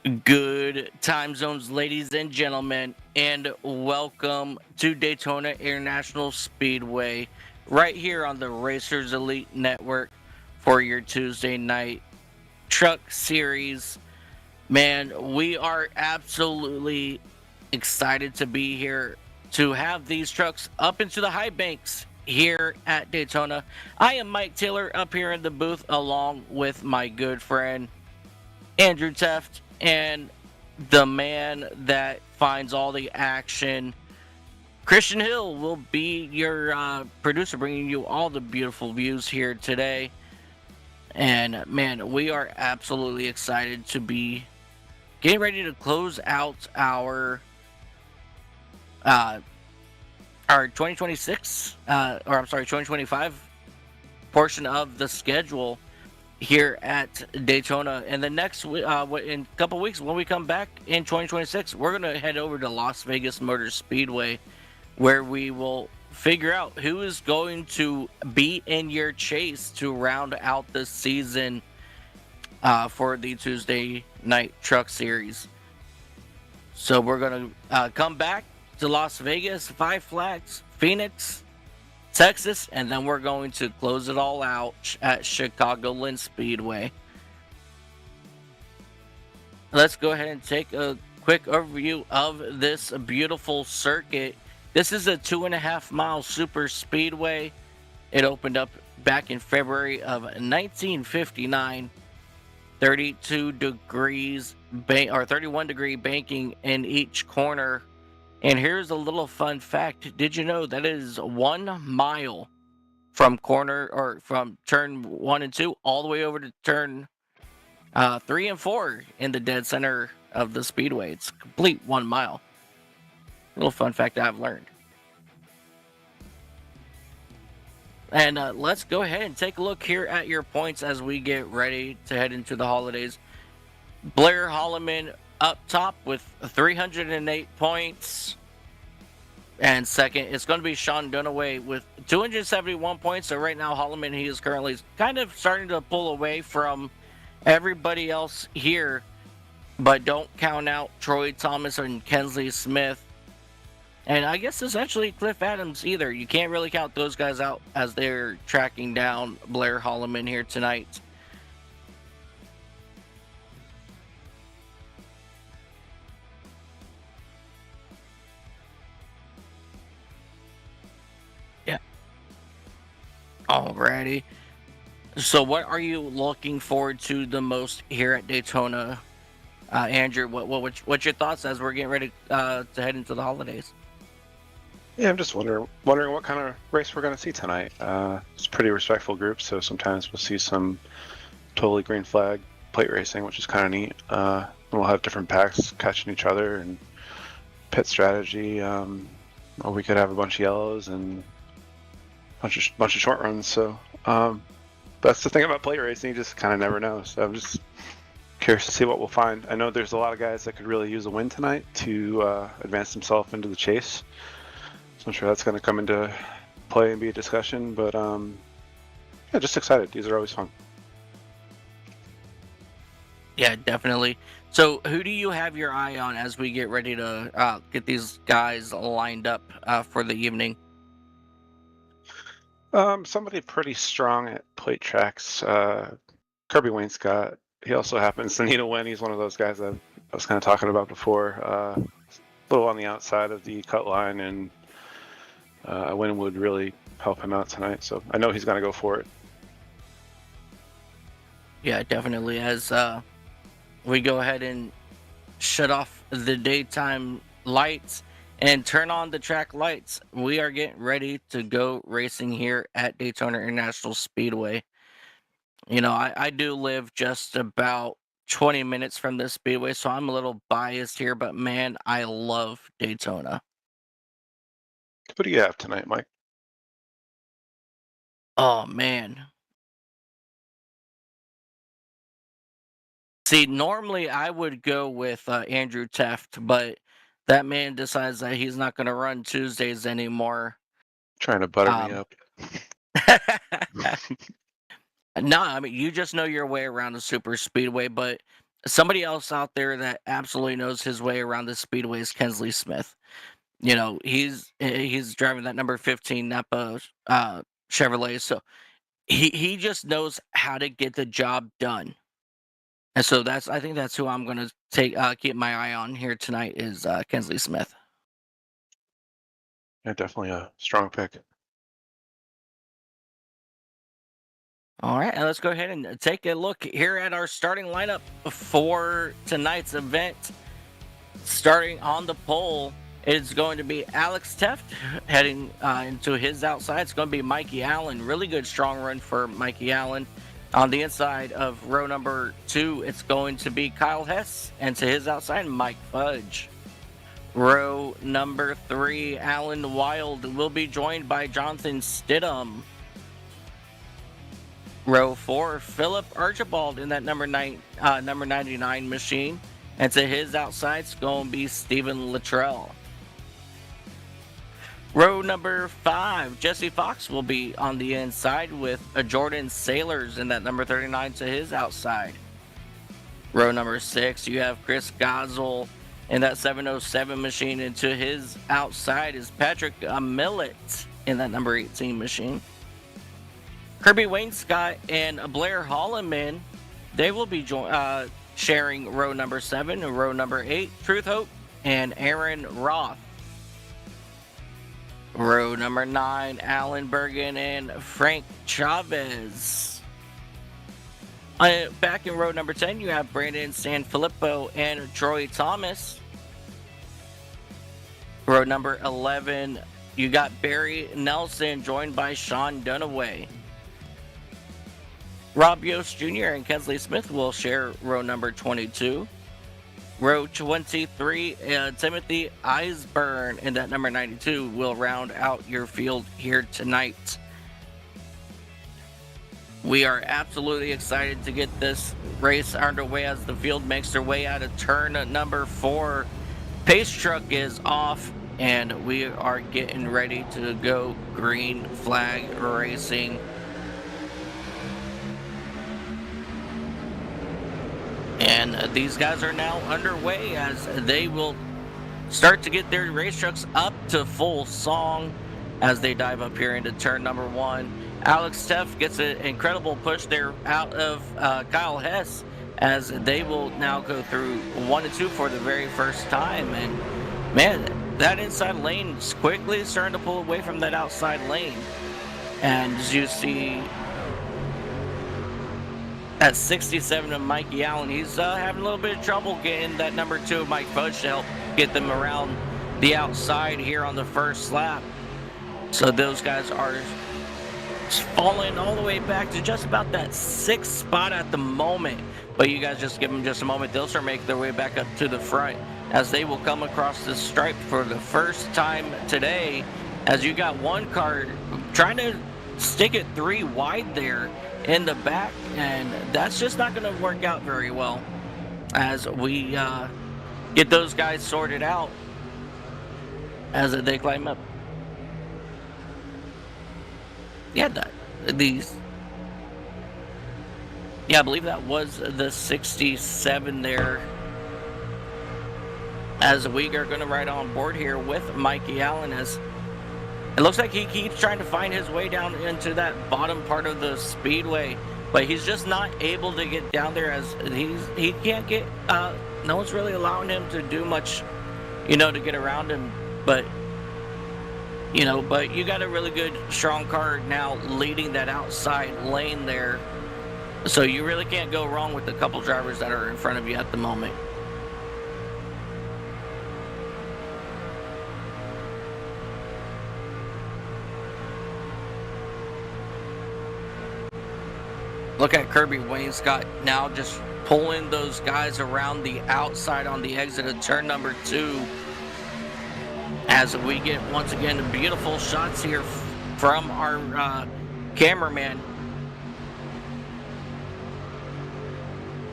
Good time zones, ladies and gentlemen, and welcome to Daytona International Speedway, right here on the Racers Elite Network for your Tuesday night truck series. Man, we are absolutely excited to be here to have these trucks up into the high banks here at Daytona. I am Mike Taylor up here in the booth along with my good friend Andrew Teft, and the man that finds all the action, Christian Hill, will be your producer, bringing you all the beautiful views here today. And man, we are absolutely excited to be getting ready to close out uh, our 2026, or I'm sorry, 2025 portion of the schedule here at Daytona. And the next, in a couple weeks, when we come back in 2026, we're going to head over to Las Vegas Motor Speedway, where we will figure out who is going to be in your chase to round out the season for the Tuesday Night Truck Series. So we're going to come back to Las Vegas, Five Flags, Phoenix, Texas, and then we're going to close it all out at Chicagoland Speedway. Let's go ahead and take a quick overview of this beautiful circuit. This is a 2.5 mile super speedway. It opened up back in February of 1959. 32 degrees or 31 degree banking in each corner. And here's a little fun fact. Did you know that it is 1 mile from turn 1 and 2 all the way over to turn 3 and 4 in the dead center of the speedway? It's a complete 1 mile. Little fun fact that I've learned. And let's go ahead and take a look here at your points as we get ready to head into the holidays. Blair Holloman up top with 308 points. And second, it's going to be Sean Dunaway with 271 points. So right now, Holloman, he is currently kind of starting to pull away from everybody else here. But don't count out Troy Thomas and Kensley Smith. And I guess essentially Cliff Adams either. You can't really count those guys out as they're tracking down Blair Holloman here tonight. Yeah. Alrighty. So what are you looking forward to the most here at Daytona? Andrew, what's your thoughts as we're getting ready to head into the holidays? Yeah, I'm just wondering what kind of race we're going to see tonight. It's a pretty respectful group, so sometimes we'll see some totally green flag plate racing, which is kind of neat. We'll have different packs catching each other and pit strategy. Or we could have a bunch of yellows and a bunch of short runs. So that's the thing about plate racing; you just kind of never know. So I'm just curious to see what we'll find. I know there's a lot of guys that could really use a win tonight to advance themselves into the chase. I'm sure that's going to come into play and be a discussion, but yeah, just excited. These are always fun. Yeah, definitely. So who do you have your eye on as we get ready to get these guys lined up for the evening? Somebody pretty strong at plate tracks. Kirby Wainscott. He also happens to need a win. He's one of those guys that I was kind of talking about before. A little on the outside of the cut line, and a win would really help him out tonight. So I know he's going to go for it. Yeah, definitely. As we go ahead and shut off the daytime lights and turn on the track lights, we are getting ready to go racing here at Daytona International Speedway. You know, I do live just about 20 minutes from this speedway, so I'm a little biased here, but man, I love Daytona. What do you have tonight, Mike? Oh man. See, normally I would go with Andrew Teft, but that man decides that he's not going to run Tuesdays anymore. Trying to butter me up. No, I mean, you just know your way around a super speedway, but somebody else out there that absolutely knows his way around the speedway is Kensley Smith. He's driving that number 15 Napa Chevrolet, so he just knows how to get the job done. And so I think that's who I'm going to keep my eye on here tonight is Kensley Smith. Yeah, definitely a strong pick. All right, and let's go ahead and take a look here at our starting lineup for tonight's event. Starting on the pole, it's going to be Alex Teft heading into his outside. It's going to be Mikey Allen. Really good strong run for Mikey Allen. On the inside of row number 2, it's going to be Kyle Hess, and to his outside, Mike Fudge. Row number 3, Alan Wild will be joined by Jonathan Stidham. Row 4, Philip Archibald in that number 99 machine. And to his outside, it's going to be Stephen Luttrell. Row number 5, Jesse Fox will be on the inside with a Jordan Sailors in that number 39 to his outside. Row number 6, you have Chris Gosel in that 707 machine, and to his outside is Patrick Millett in that number 18 machine. Kirby Wainscott and Blair Holloman, they will be sharing row number 7 and row number 8, Truth Hope and Aaron Roth. Row number 9, Alan Bergen and Frank Chavez. Back in row number 10, you have Brandon Sanfilippo and Troy Thomas. Row number 11, you got Barry Nelson joined by Sean Dunaway. Rob Yost Jr. and Kensley Smith will share row number 22. Row 23, Timothy Eisburn and that number 92 will round out your field here tonight. We are absolutely excited to get this race underway as the field makes their way out of turn number 4. Pace truck is off and we are getting ready to go green flag racing. And these guys are now underway as they will start to get their race trucks up to full song as they dive up here into turn number 1. Alex Teff gets an incredible push there out of Kyle Hess as they will now go through 1 and 2 for the very first time. And man, that inside lane is quickly starting to pull away from that outside lane. And as you see at 67 of Mikey Allen, he's having a little bit of trouble getting that number 2 of Mike Fudge to help get them around the outside here on the first lap. So those guys are falling all the way back to just about that 6th spot at the moment. But you guys just give them just a moment. They'll start making their way back up to the front as they will come across the stripe for the first time today. As you got one car trying to stick it 3 wide there in the back, and that's just not going to work out very well as we get those guys sorted out as they climb up. Yeah, I believe that was the 67 there. As we are going to ride on board here with Mikey Allen, as it looks like he keeps trying to find his way down into that bottom part of the speedway, but he's just not able to get down there as he can't get, no one's really allowing him to do much, to get around him. But you got a really good, strong car now leading that outside lane there. So you really can't go wrong with the couple drivers that are in front of you at the moment. Look at Kirby Wainscott now just pulling those guys around the outside on the exit of turn number 2. As we get, once again, beautiful shots here from our cameraman.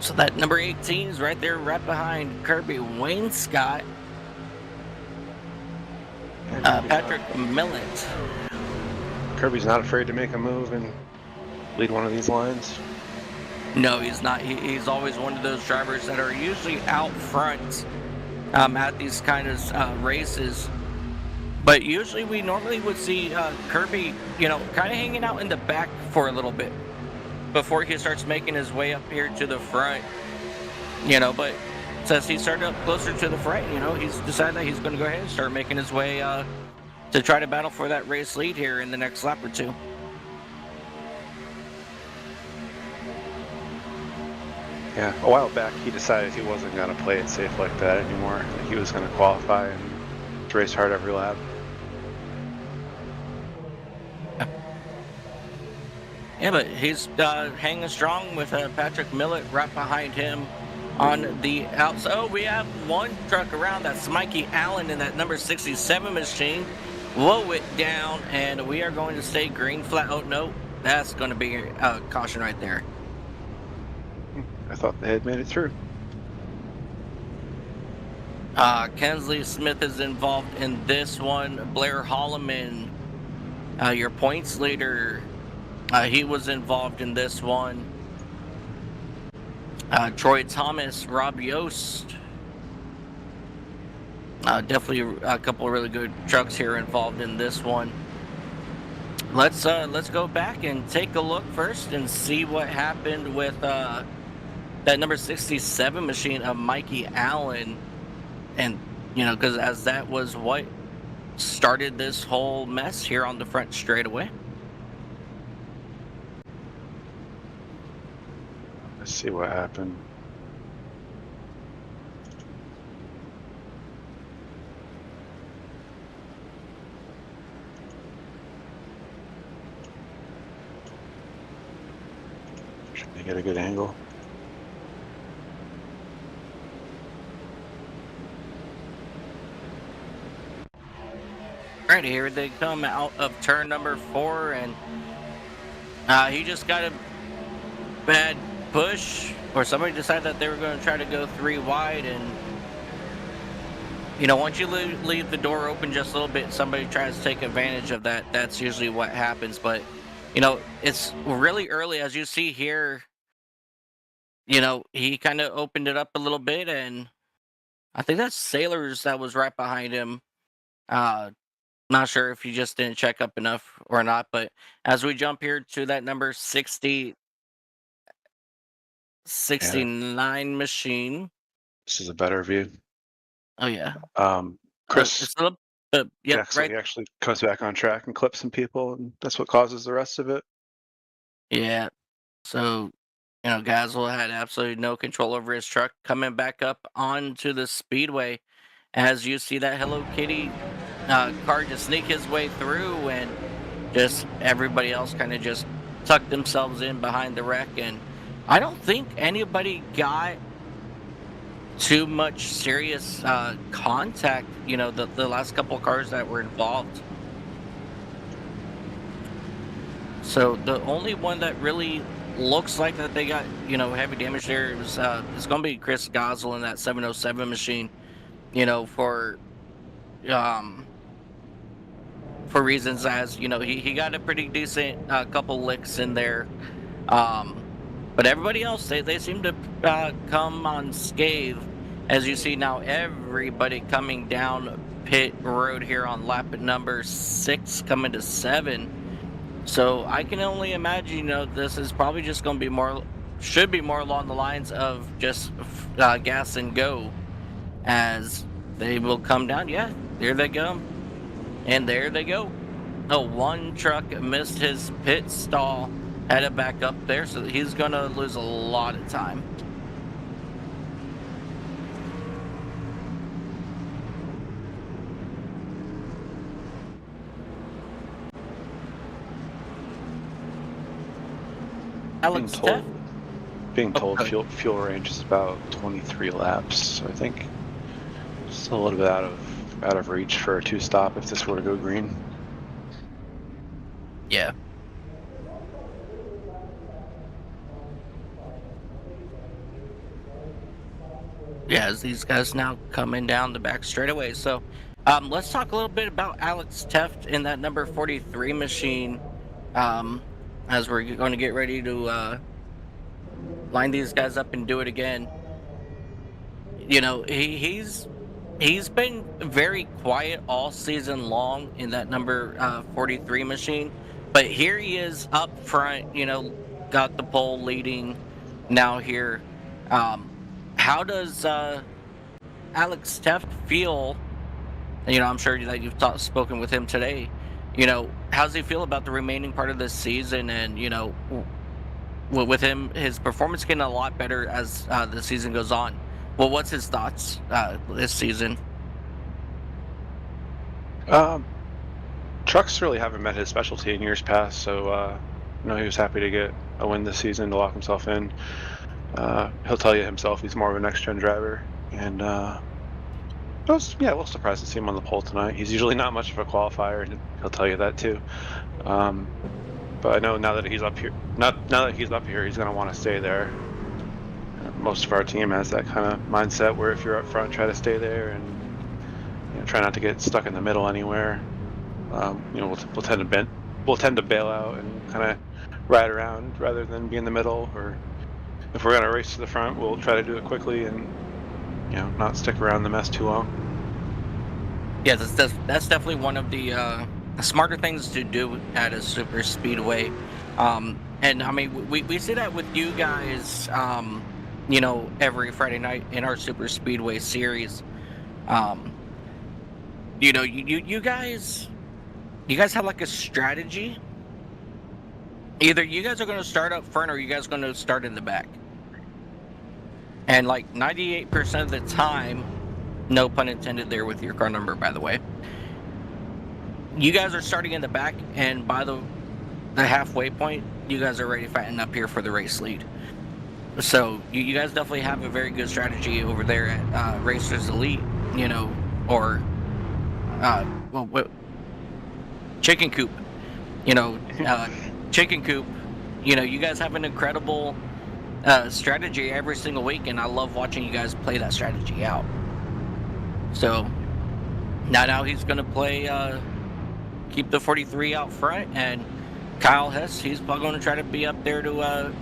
So that number 18 is right there, right behind Kirby Wainscott. Patrick Millett. Kirby's not afraid to make a move and lead one of these lines. No, he's not. He's always one of those drivers that are usually out front at these kind of races. But usually we normally would see Kirby, kind of hanging out in the back for a little bit before he starts making his way up here to the front. But since he started up closer to the front, he's decided that he's going to go ahead and start making his way to try to battle for that race lead here in the next lap or two. Yeah, a while back he decided he wasn't going to play it safe like that anymore. That he was going to qualify and race hard every lap. Yeah, but he's hanging strong with Patrick Millett right behind him on the outside. Oh, we have one truck around. That's Mikey Allen in that number 67 machine. Blow it down, and we are going to stay green flag. Oh, no, that's going to be a caution right there. I thought they had made it through. Kensley Smith is involved in this one. Blair Holloman, your points leader, he was involved in this one. Troy Thomas, Rob Yost. Definitely a couple of really good trucks here involved in this one. Let's go back and take a look first and see what happened with that number 67 machine of Mikey Allen. And, because as that was what started this whole mess here on the front straightaway. Let's see what happened. Trying to get a good angle. Right, here they come out of turn number 4, and he just got a bad push, or somebody decided that they were going to try to go 3 wide, and once you leave the door open just a little bit, somebody tries to take advantage of that. That's usually what happens. But it's really early, as you see here. He kind of opened it up a little bit, and I think that's Sailors that was right behind him. Not sure if you just didn't check up enough or not, but as we jump here to that number 69 machine. This is a better view. Oh, yeah. Chris It's a little, yeah, right. He actually comes back on track and clips some people, and that's what causes the rest of it. Yeah. So, Gazel had absolutely no control over his truck coming back up onto the speedway. As you see that Hello Kitty car just sneak his way through, and just everybody else kind of just tucked themselves in behind the wreck. And I don't think anybody got too much serious contact, the last couple cars that were involved. So the only one that really looks like that they got, heavy damage there was it's going to be Chris Gazel in that 707 machine, for reasons as, he got a pretty decent couple licks in there. But everybody else, they seem to come unscathed. As you see now, everybody coming down pit road here on lap number 6 coming to 7. So I can only imagine, this is probably just going to be should be more along the lines of just gas and go, as they will come down. Yeah, there they go. And there they go. Oh, one truck missed his pit stall, had it back up there, so he's going to lose a lot of time. Alex being told fuel range is about 23 laps, so I think it's a little bit out of reach for a 2-stop if this were to go green. Yeah. Yeah, as these guys now coming down the back straightaway. So let's talk a little bit about Alex Teft in that number 43 machine, as we're going to get ready to line these guys up and do it again. You know, he's been very quiet all season long in that number 43 machine, but here he is up front. You know, got the pole leading now here. Um, how does Alex Teft feel? You know, I'm sure that you've spoken with him today. You know, how's he feel about the remaining part of this season? And you know, with him, his performance getting a lot better as the season goes on. Well, what's his thoughts this season? Trucks really haven't met his specialty in years past, so he was happy to get a win this season to lock himself in. He'll tell you himself he's more of a next-gen driver, and I was a little surprised to see him on the pole tonight. He's usually not much of a qualifier, and he'll tell you that too. But I know now that he's up here, he's going to want to stay there. Most of our team has that kind of mindset where if you're up front, try to stay there and try not to get stuck in the middle anywhere. We'll tend to bail out and kind of ride around rather than be in the middle. Or if we're going to race to the front, we'll try to do it quickly and not stick around the mess too long. Yeah, that's definitely one of the smarter things to do at a super speedway. And I mean, we see that with you guys. Every Friday night in our super speedway series. You guys have like a strategy. Either you guys are going to start up front or you guys are going to start in the back. And like 98% of the time, no pun intended there with your car number, by the way, you guys are starting in the back, and by the halfway point, you guys are ready fighting up here for the race lead. So you guys definitely have a very good strategy over there at Racers Elite, or Chicken Coop, Chicken Coop. You guys have an incredible strategy every single week, and I love watching you guys play that strategy out. So now he's going to play, keep the 43 out front, and Kyle Hess, he's going to try to be up there to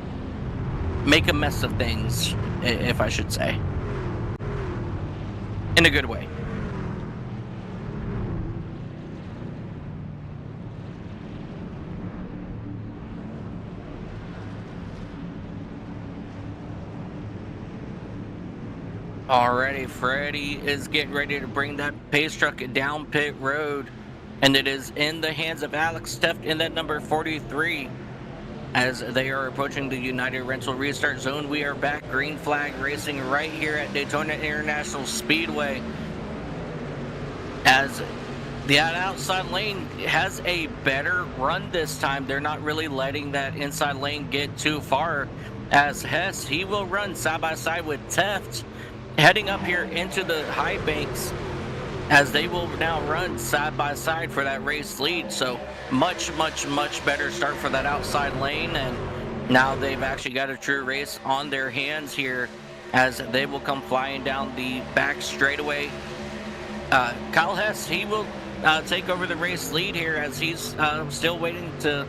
make a mess of things, if I should say, in a good way. Alrighty, Freddie is getting ready to bring that pace truck down pit road, and it is in the hands of Alex Teft in that number 43. As they are approaching the United Rental Restart Zone, we are back green flag racing right here at Daytona International Speedway. As the outside lane has a better run this time. They're not really letting that inside lane get too far. As Hess, he will run side by side with Teft, heading up here into the high banks, as they will now run side by side for that race lead. So much better start for that outside lane, and now they've actually got a true race on their hands here as they will come flying down the back straightaway. Kyle Hess, he will take over the race lead here as he's still waiting to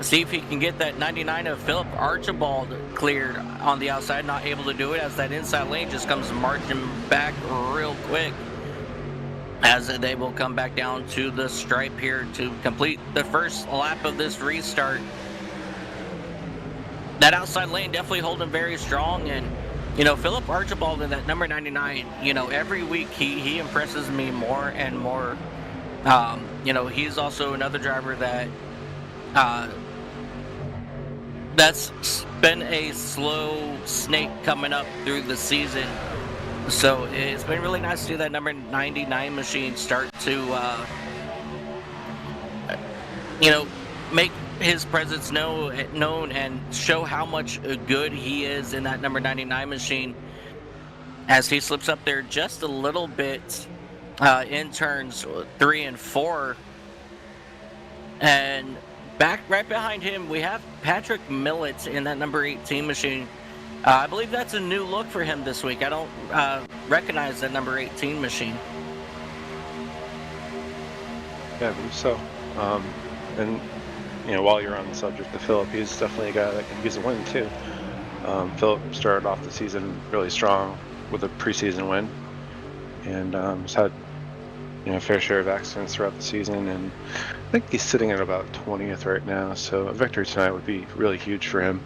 see if he can get that 99 of Philip Archibald cleared on the outside. Not able to do it as that inside lane just comes marching back real quick, as they will come back down to the stripe here to complete the first lap of this restart. That outside lane definitely holding very strong, and Philip Archibald in that number 99, every week he impresses me more and more. He's also another driver that that's been a slow snake coming up through the season. So it's been really nice to see that number 99 machine start to, make his presence known and show how much good he is in that number 99 machine, as he slips up there just a little bit in turns 3 and 4. And right behind him, we have Patrick Millett in that number 18 machine. I believe that's a new look for him this week. I don't recognize that number 18 machine. Yeah, I believe so. And while you're on the subject of Philip, he's definitely a guy that can use a win too. Philip started off the season really strong with a preseason win, and has had a fair share of accidents throughout the season, and I think he's sitting at about 20th right now. So a victory tonight would be really huge for him.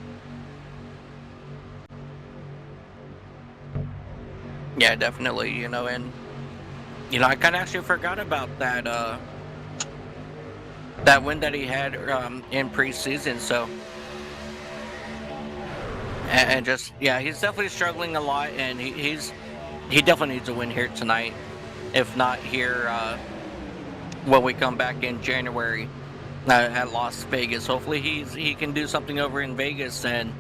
Yeah, definitely. And I kind of actually forgot about that that win that he had in preseason. So, and just he's definitely struggling a lot, and he definitely needs a win here tonight. If not here, when we come back in January at Las Vegas, hopefully he can do something over in Vegas, and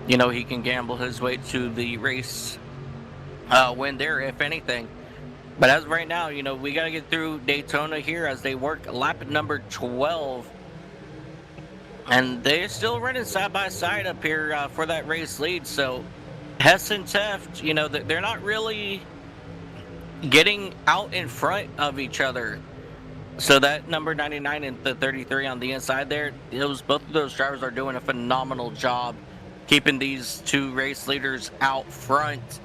he can gamble his way to the race win there, if anything. But as of right now, we got to get through Daytona here as they work lap number 12. And they're still running side by side up here for that race lead. So Hess and Teft, they're not really getting out in front of each other. So that number 99 and the 33 on the inside there, both of those drivers are doing a phenomenal job keeping these two race leaders out front.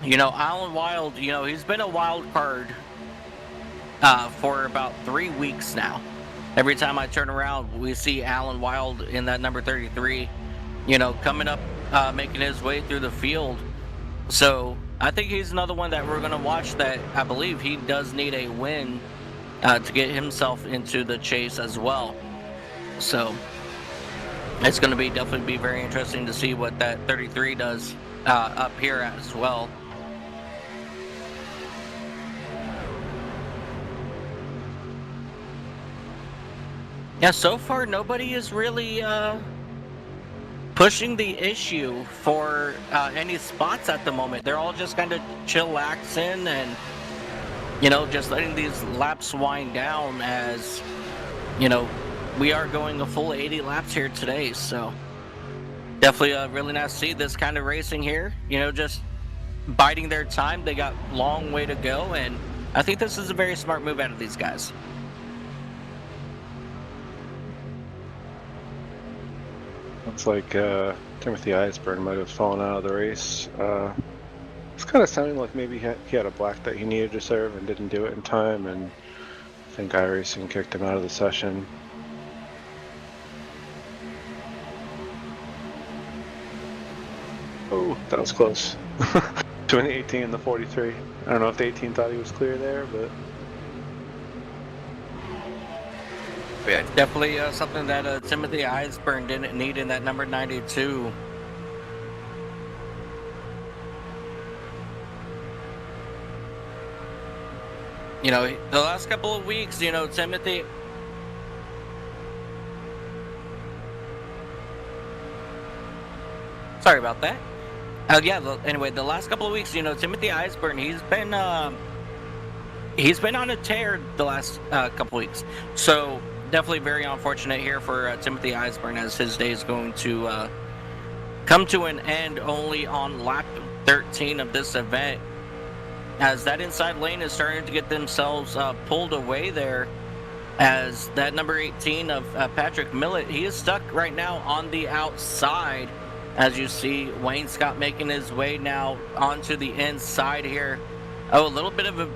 Alan Wild, he's been a wild card for about 3 weeks now. Every time I turn around, we see Alan Wild in that number 33, coming up, making his way through the field. So I think he's another one that we're going to watch that I believe he does need a win to get himself into the chase as well. So it's going to definitely be very interesting to see what that 33 does up here as well. Yeah, so far nobody is really pushing the issue for any spots at the moment. They're all just kind of chillaxing and, just letting these laps wind down as, we are going a full 80 laps here today. So definitely really nice to see this kind of racing here, just biding their time. They got a long way to go, and I think this is a very smart move out of these guys. Looks like Timothy Eisburn might have fallen out of the race. It's kind of sounding like maybe he had a black that he needed to serve and didn't do it in time, and I think iRacing kicked him out of the session. Oh, that was close. Between the 18 and the 43. I don't know if the 18 thought he was clear there, but... Yeah, definitely something that Timothy Eisburn didn't need in that number 92. The last couple of weeks, Timothy... Sorry about that. Anyway, the last couple of weeks, Timothy Eisburn, he's been on a tear the last couple of weeks. So definitely very unfortunate here for Timothy Eisburn, as his day is going to come to an end only on lap 13 of this event, as that inside lane is starting to get themselves pulled away there, as that number 18 of Patrick Millett, he is stuck right now on the outside. As you see, Wayne Scott making his way now onto the inside here. Oh, a little bit of a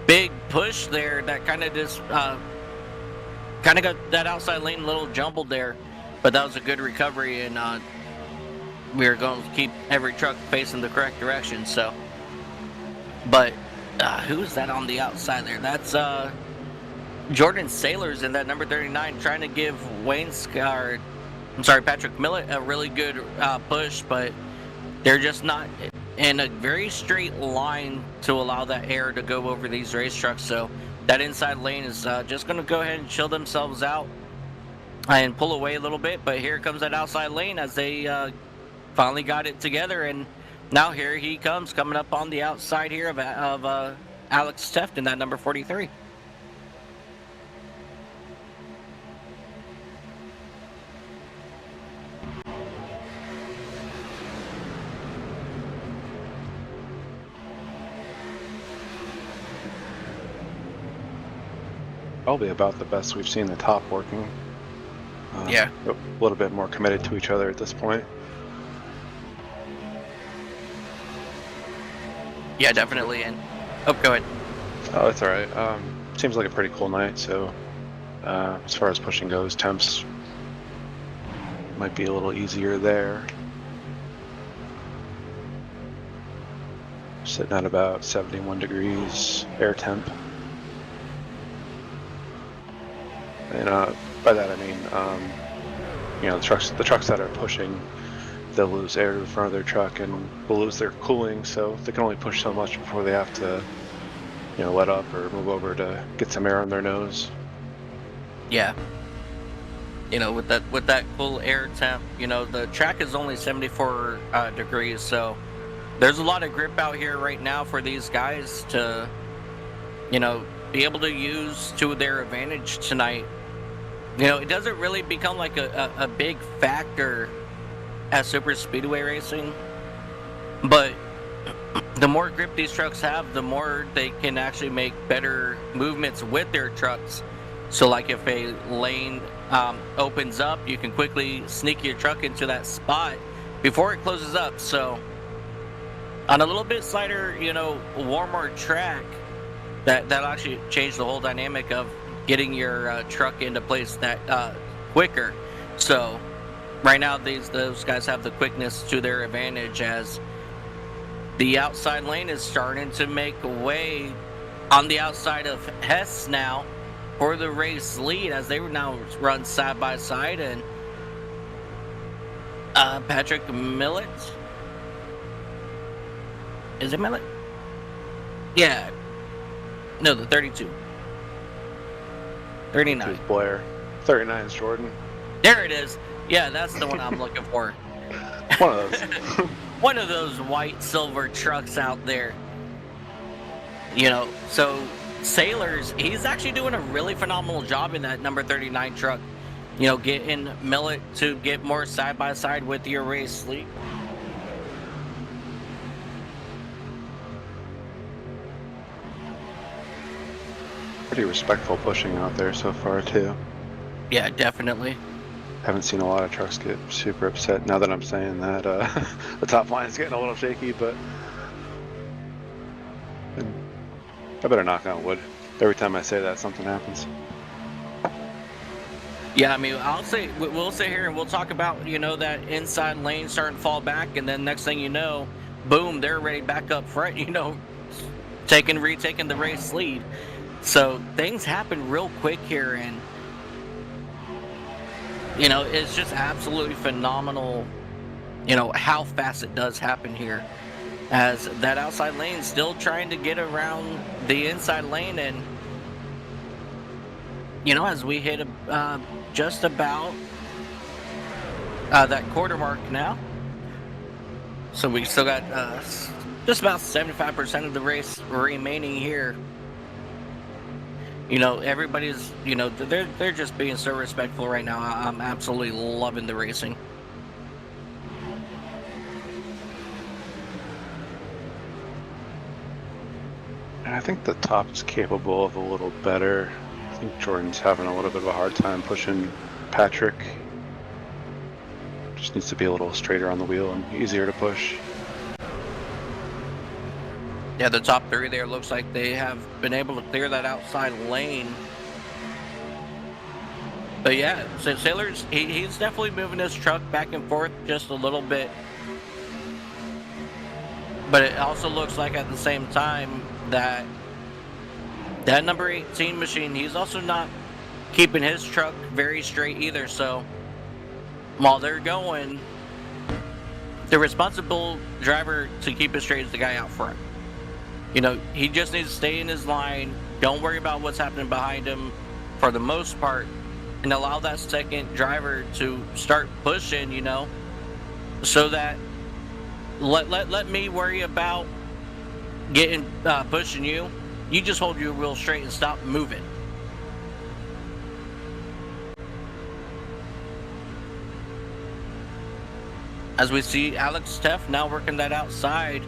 big push there that kind of just kind of got that outside lane a little jumbled there, but that was a good recovery, and we are going to keep every truck facing the correct direction. So, but who's that on the outside there? That's Jordan Sailors in that number 39, trying to give Patrick Millett a really good push, but they're just not in a very straight line to allow that air to go over these race trucks. So that inside lane is just going to go ahead and chill themselves out and pull away a little bit. But here comes that outside lane as they finally got it together, and now here he comes coming up on the outside here of Alex Teft in that number 43. Probably about the best we've seen the top working. Yeah. A little bit more committed to each other at this point. Yeah, definitely. And oh, go ahead. Oh, that's all right. Seems like a pretty cool night. So, as far as pushing goes, temps might be a little easier there. Sitting at about 71 degrees air temp. And by that I mean, the trucks that are pushing, they'll lose air to the front of their truck and will lose their cooling, so they can only push so much before they have to, let up or move over to get some air on their nose. Yeah. With that cool air temp, the track is only 74 degrees, so there's a lot of grip out here right now for these guys to, be able to use to their advantage tonight. It doesn't really become like a big factor at super speedway racing, but the more grip these trucks have, the more they can actually make better movements with their trucks. So like if a lane opens up, you can quickly sneak your truck into that spot before it closes up. So on a little bit slighter, warmer track, that'll actually change the whole dynamic of getting your truck into place that quicker. So right now those guys have the quickness to their advantage, as the outside lane is starting to make way on the outside of Hess now for the race lead, as they now run side by side. And Patrick Millett, is it Millett? Yeah, no, the 32. 39. Who's Blair? 39 is Jordan. There it is. Yeah, that's the one I'm looking for. One of those. One of those white silver trucks out there. So Sailors, he's actually doing a really phenomenal job in that number 39 truck. Getting Millet to get more side by side with your race lead. Pretty respectful pushing out there so far too. Yeah, definitely. Haven't seen a lot of trucks get super upset now that I'm saying that. The top line is getting a little shaky, but I better knock on wood. Every time I say that, something happens. Yeah, I mean, we'll sit here and we'll talk about, that inside lane starting to fall back, and then next thing you know, boom, they're ready back up front, retaking the race lead. So things happen real quick here, and it's just absolutely phenomenal, how fast it does happen here, as that outside lane still trying to get around the inside lane. And as we hit just about that quarter mark now, so we still got just about 75% of the race remaining here. Everybody's, they're just being so respectful right now. I'm absolutely loving the racing. I think the top is capable of a little better. I think Jordan's having a little bit of a hard time pushing Patrick. Just needs to be a little straighter on the wheel and easier to push. Yeah, the top three there looks like they have been able to clear that outside lane. But yeah, so Sailors, he's definitely moving his truck back and forth just a little bit. But it also looks like at the same time that number 18 machine, he's also not keeping his truck very straight either. So while they're going, the responsible driver to keep it straight is the guy out front. He just needs to stay in his line. Don't worry about what's happening behind him for the most part, and allow that second driver to start pushing, so that let me worry about getting pushing you. You just hold your wheel straight and stop moving. As we see Alex Teff now working that outside,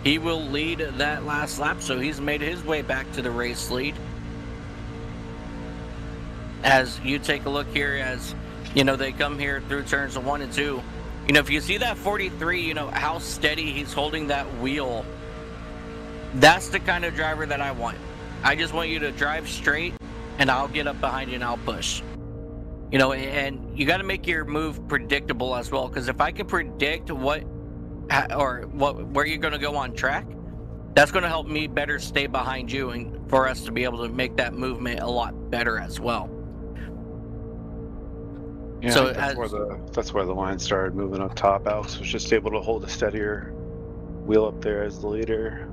he will lead that last lap, so he's made his way back to the race lead. As you take a look here, as they come here through turns 1 and 2. If you see that 43, how steady he's holding that wheel. That's the kind of driver that I want. I just want you to drive straight, and I'll get up behind you and I'll push. You know, and you got to make your move predictable as well. Because if I can predict where you're going to go on track, that's going to help me better stay behind you, and for us to be able to make that movement a lot better as well. Yeah, so that's where the line started moving up top. Alex was just able to hold a steadier wheel up there as the leader.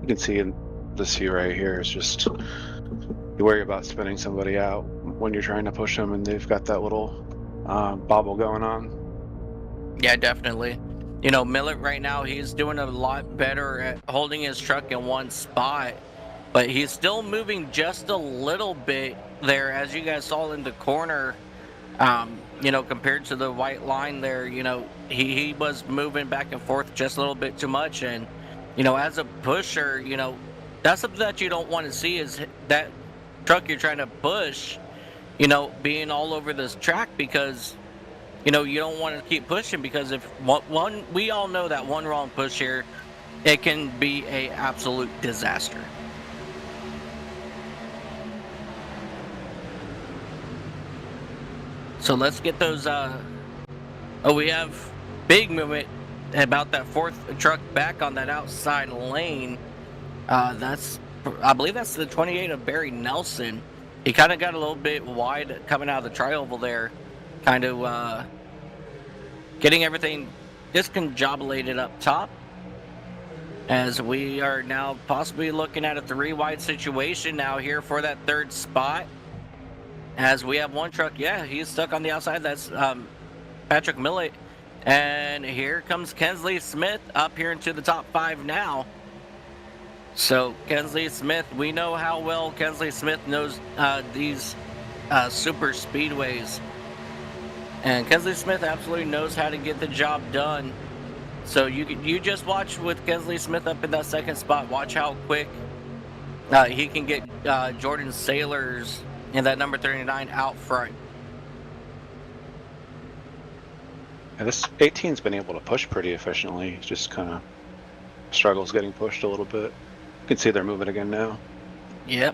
You can see in this view right here, it's just you worry about spinning somebody out when you're trying to push them, and they've got that little bobble going on. Yeah, definitely. You know, Millet right now, he's doing a lot better at holding his truck in one spot, but he's still moving just a little bit there, as you guys saw in the corner. You know, compared to the white line there, you know, he was moving back and forth just a little bit too much. And, you know, as a pusher, you know, that's something that you don't want to see, is that truck you're trying to push, you know, being all over this track, because, you know, you don't want to keep pushing, because if we all know that one wrong push here, it can be a absolute disaster. So let's get those, we have big movement about that fourth truck back on that outside lane. I believe that's the 28 of Barry Nelson. He kind of got a little bit wide coming out of the tri-oval there, kind of getting everything discombobulated up top, as we are now possibly looking at a 3-wide situation now here for that third spot. As we have one truck, yeah, he's stuck on the outside. That's Patrick Millett. And here comes Kensley Smith up here into the top 5 now. So Kensley Smith, we know how well Kensley Smith knows these super speedways. And Kensley Smith absolutely knows how to get the job done. So you just watch with Kensley Smith up in that second spot. Watch how quick he can get Jordan Sailors and that number 39 out front. And this 18's been able to push pretty efficiently. Just kind of struggles getting pushed a little bit. You can see they're moving again now. Yep.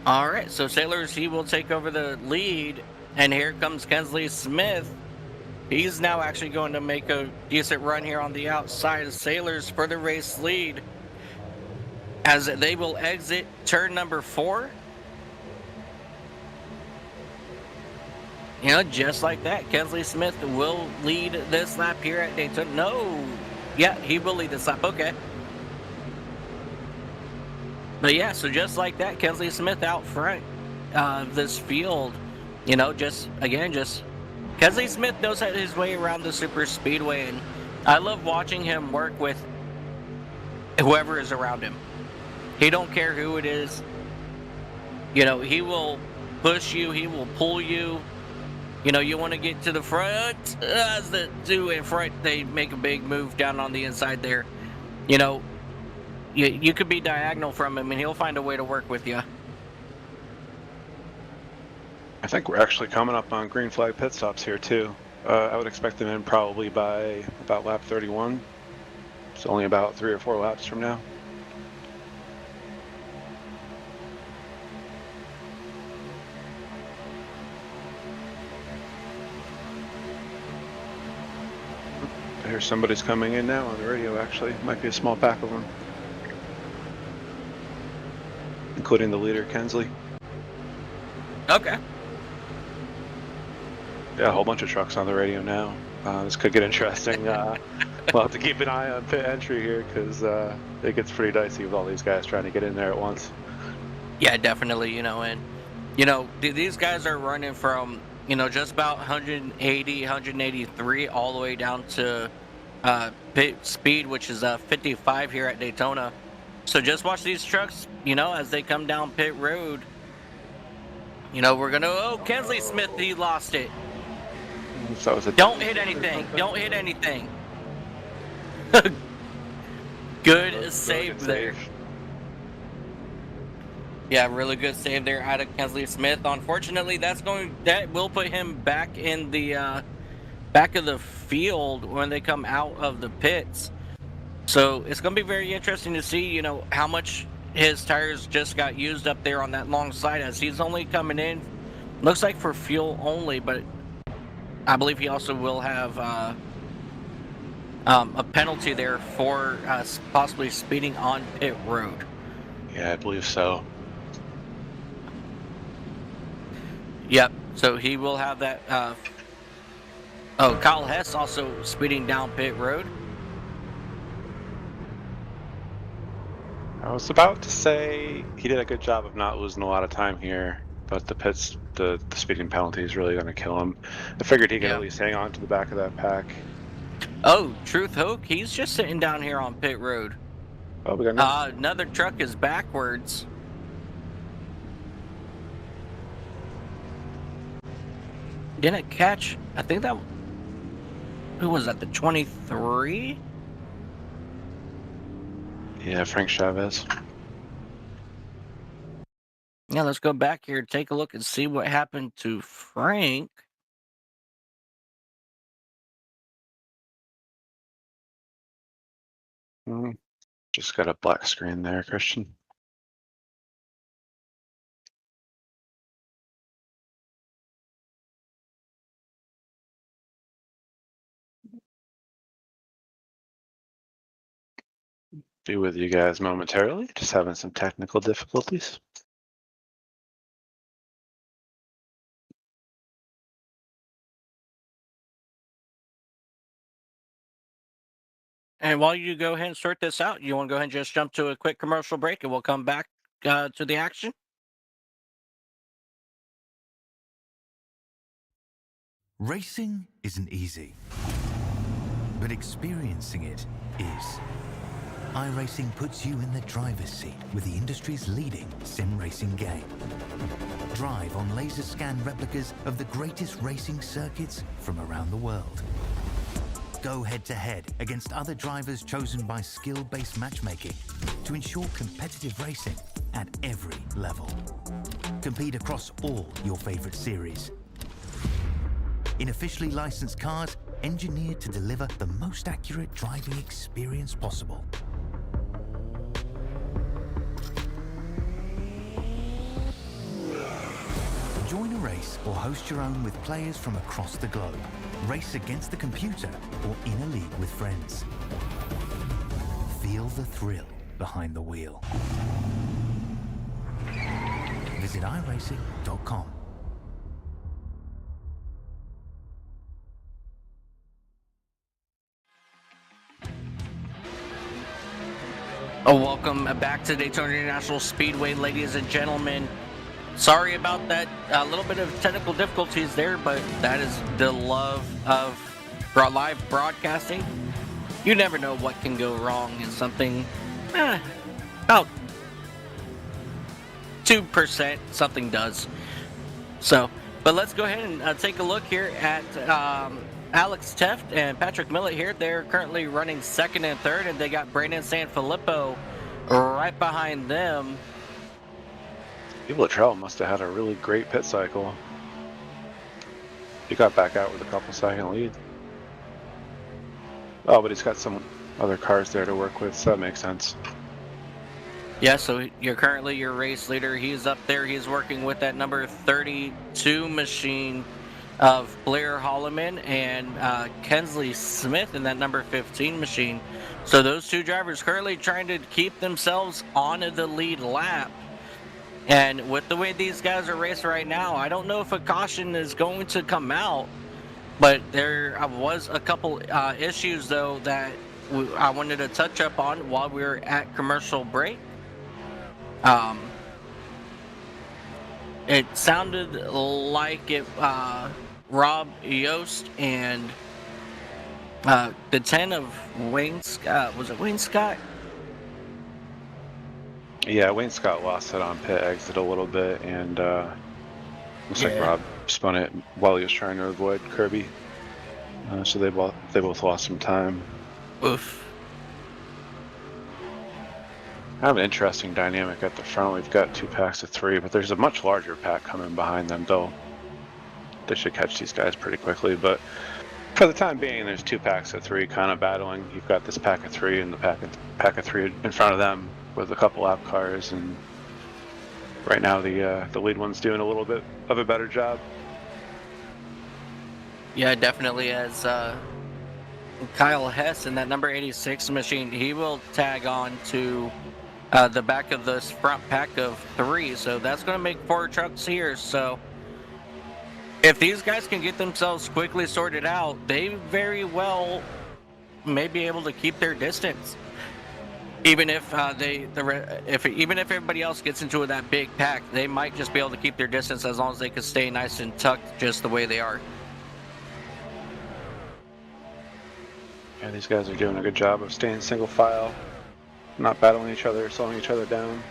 All right, so Sailors, he will take over the lead. And here comes Kensley Smith. He's now actually going to make a decent run here on the outside of Sailors for the race lead, as they will exit turn number 4. You know, just like that, Kensley Smith will lead this lap here at Daytona. No, yeah, he will lead this lap. Okay. But yeah, so just like that, Kensley Smith out front of this field. You know, just Kensley Smith knows his way around the super speedway, and I love watching him work with whoever is around him. He don't care who it is. You know, he will push you. He will pull you. You know, you want to get to the front. As the two in front, they make a big move down on the inside there. You know, you could be diagonal from him, and he'll find a way to work with you. I think we're actually coming up on green flag pit stops here, too. I would expect them in probably by about lap 31. It's only about 3 or 4 laps from now. I hear somebody's coming in now on the radio, actually. Might be a small pack of them. Including the leader, Kensley. Okay. Yeah, a whole bunch of trucks on the radio now. This could get interesting. We'll have to keep an eye on pit entry here, because it gets pretty dicey with all these guys trying to get in there at once. Yeah, definitely, you know, and, you know, these guys are running from, you know, just about 180, 183 all the way down to pit speed, which is 55 here at Daytona. So just watch these trucks, you know, as they come down pit road. You know, we're going to, oh, Kensley Smith, he lost it. So was Don't hit anything. Don't hit anything. Good save there. Yeah, really good save there out of Kensley Smith. Unfortunately, that will put him back in the back of the field when they come out of the pits. So it's going to be very interesting to see, how much his tires just got used up there on that long side, as he's only coming in, looks like for fuel only, but I believe he also will have a penalty there for possibly speeding on pit road. Yeah, I believe so. Yep. So he will have that. Kyle Hess also speeding down pit road. I was about to say he did a good job of not losing a lot of time here, but the speeding penalty is really going to kill him. I figured he could at least hang on to the back of that pack. Oh, Truth Hoke, he's just sitting down here on pit road. Oh, we got another truck is backwards. Didn't catch. I think that. Who was that? The 23? Yeah, Frank Chavez. Yeah, let's go back here and take a look and see what happened to Frank. Just got a black screen there, Christian. Be with you guys momentarily. Just having some technical difficulties. And while you go ahead and sort this out, you want to go ahead and just jump to a quick commercial break and we'll come back to the action? Racing isn't easy, but experiencing it is. iRacing puts you in the driver's seat with the industry's leading sim racing game. Drive on laser scan replicas of the greatest racing circuits from around the world. Go head-to-head against other drivers chosen by skill-based matchmaking to ensure competitive racing at every level. Compete across all your favorite series. In officially licensed cars, engineered to deliver the most accurate driving experience possible. Join a race or host your own with players from across the globe. Race against the computer or in a league with friends. Feel the thrill behind the wheel. Visit iRacing.com. Welcome back to Daytona International Speedway, ladies and gentlemen. Sorry about that, a little bit of technical difficulties there, but that is the love of live broadcasting. You never know what can go wrong in something, about 2% something does. So, but let's go ahead and take a look here at Alex Teft and Patrick Millett here. They're currently running second and third, and they got Brandon Sanfilippo right behind them. People at Trell must have had a really great pit cycle. He got back out with a couple second lead. Oh, but he's got some other cars there to work with, so that makes sense. Yeah, so you're currently your race leader. He's up there. He's working with that number 32 machine of Blair Holloman and Kensley Smith in that number 15 machine. So those two drivers currently trying to keep themselves on the lead lap. And with the way these guys are racing right now, I don't know if a caution is going to come out, but there was a couple issues, though, that I wanted to touch up on while we were at commercial break. It sounded like Rob Yost and the 10 of Wayne Scott, was it Wayne Scott? Yeah, Wayne Scott lost it on pit exit a little bit, and looks like Rob spun it while he was trying to avoid Kirby. So they both lost some time. Oof. I have an interesting dynamic at the front. We've got 2 packs of 3, but there's a much larger pack coming behind them, though. They should catch these guys pretty quickly, but For the time being, there's 2 packs of 3 kind of battling. You've got this pack of 3 and the pack of 3 in front of them with a couple lap cars, and right now the lead one's doing a little bit of a better job. Yeah, definitely. As Kyle Hess in that number 86 machine, he will tag on to the back of this front pack of 3, so that's going to make 4 trucks here. So if these guys can get themselves quickly sorted out, they very well may be able to keep their distance. Even if even if everybody else gets into that big pack, they might just be able to keep their distance as long as they can stay nice and tucked just the way they are. Yeah, these guys are doing a good job of staying single file, not battling each other, slowing each other down.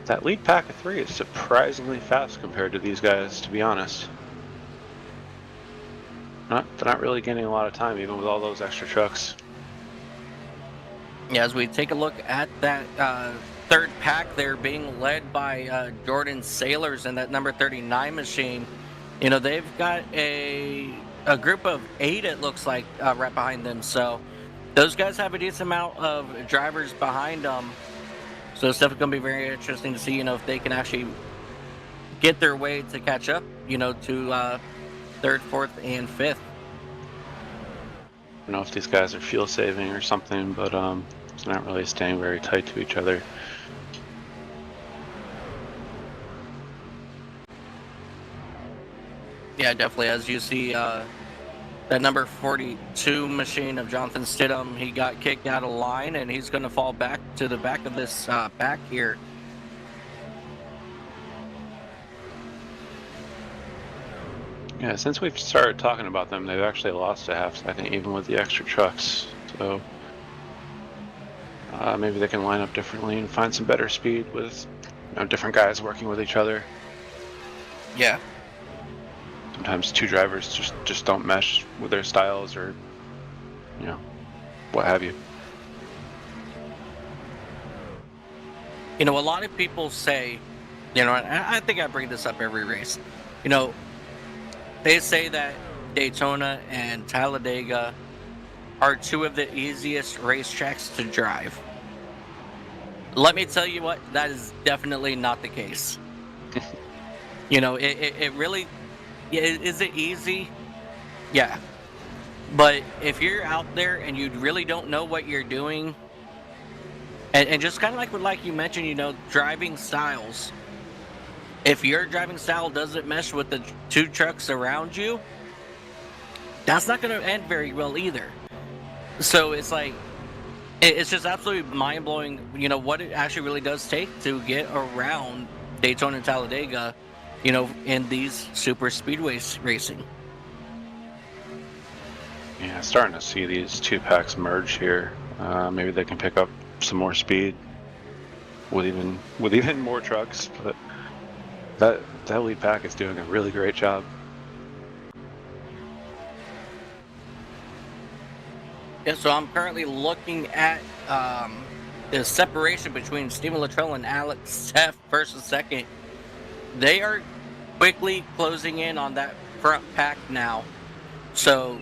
That lead pack of 3 is surprisingly fast compared to these guys, to be honest. They're not really getting a lot of time, even with all those extra trucks. Yeah, as we take a look at that third pack, they're being led by Jordan Sailors in that number 39 machine. You know, they've got a group of 8, it looks like, right behind them. So those guys have a decent amount of drivers behind them. So it's definitely going to be very interesting to see, you know, if they can actually get their way to catch up, you know, to 3rd, 4th, and 5th. I don't know if these guys are fuel saving or something, but it's not really staying very tight to each other. Yeah, definitely. As you see, that number 42 machine of Jonathan Stidham, he got kicked out of line, and he's going to fall back to the back of this pack here. Yeah, since we've started talking about them, they've actually lost a half second, even with the extra trucks. So maybe they can line up differently and find some better speed with, you know, different guys working with each other. Yeah. Sometimes 2 drivers just don't mesh with their styles, or, you know, what have you. You know, a lot of people say, you know, and I think I bring this up every race, you know, they say that Daytona and Talladega are 2 of the easiest racetracks to drive. Let me tell you what, that is definitely not the case. You know, it really, is it easy? Yeah. But if you're out there and you really don't know what you're doing, and just kind of like you mentioned, you know, driving styles. If your driving style doesn't mesh with the 2 trucks around you, that's not going to end very well either. So it's like, it's just absolutely mind-blowing, you know, what it actually really does take to get around Daytona and Talladega, you know, in these super speedways racing. Yeah, starting to see these 2 packs merge here. Maybe they can pick up some more speed with even more trucks, but that lead pack is doing a really great job. Yeah, so I'm currently looking at the separation between Stephen Luttrell and Alex Teff, first and second. They are quickly closing in on that front pack now. So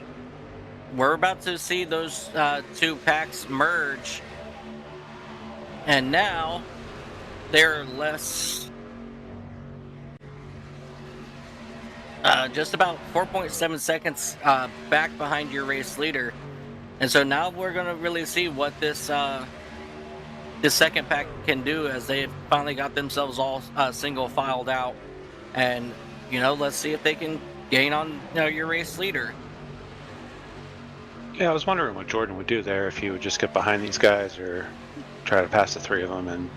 we're about to see those 2 packs merge. And now they're less... just about 4.7 seconds back behind your race leader. And so now we're going to really see what this second pack can do, as they've finally got themselves all single filed out. And, you know, let's see if they can gain on, you know, your race leader. Yeah, I was wondering what Jordan would do there, if he would just get behind these guys or try to pass the 3 of them. And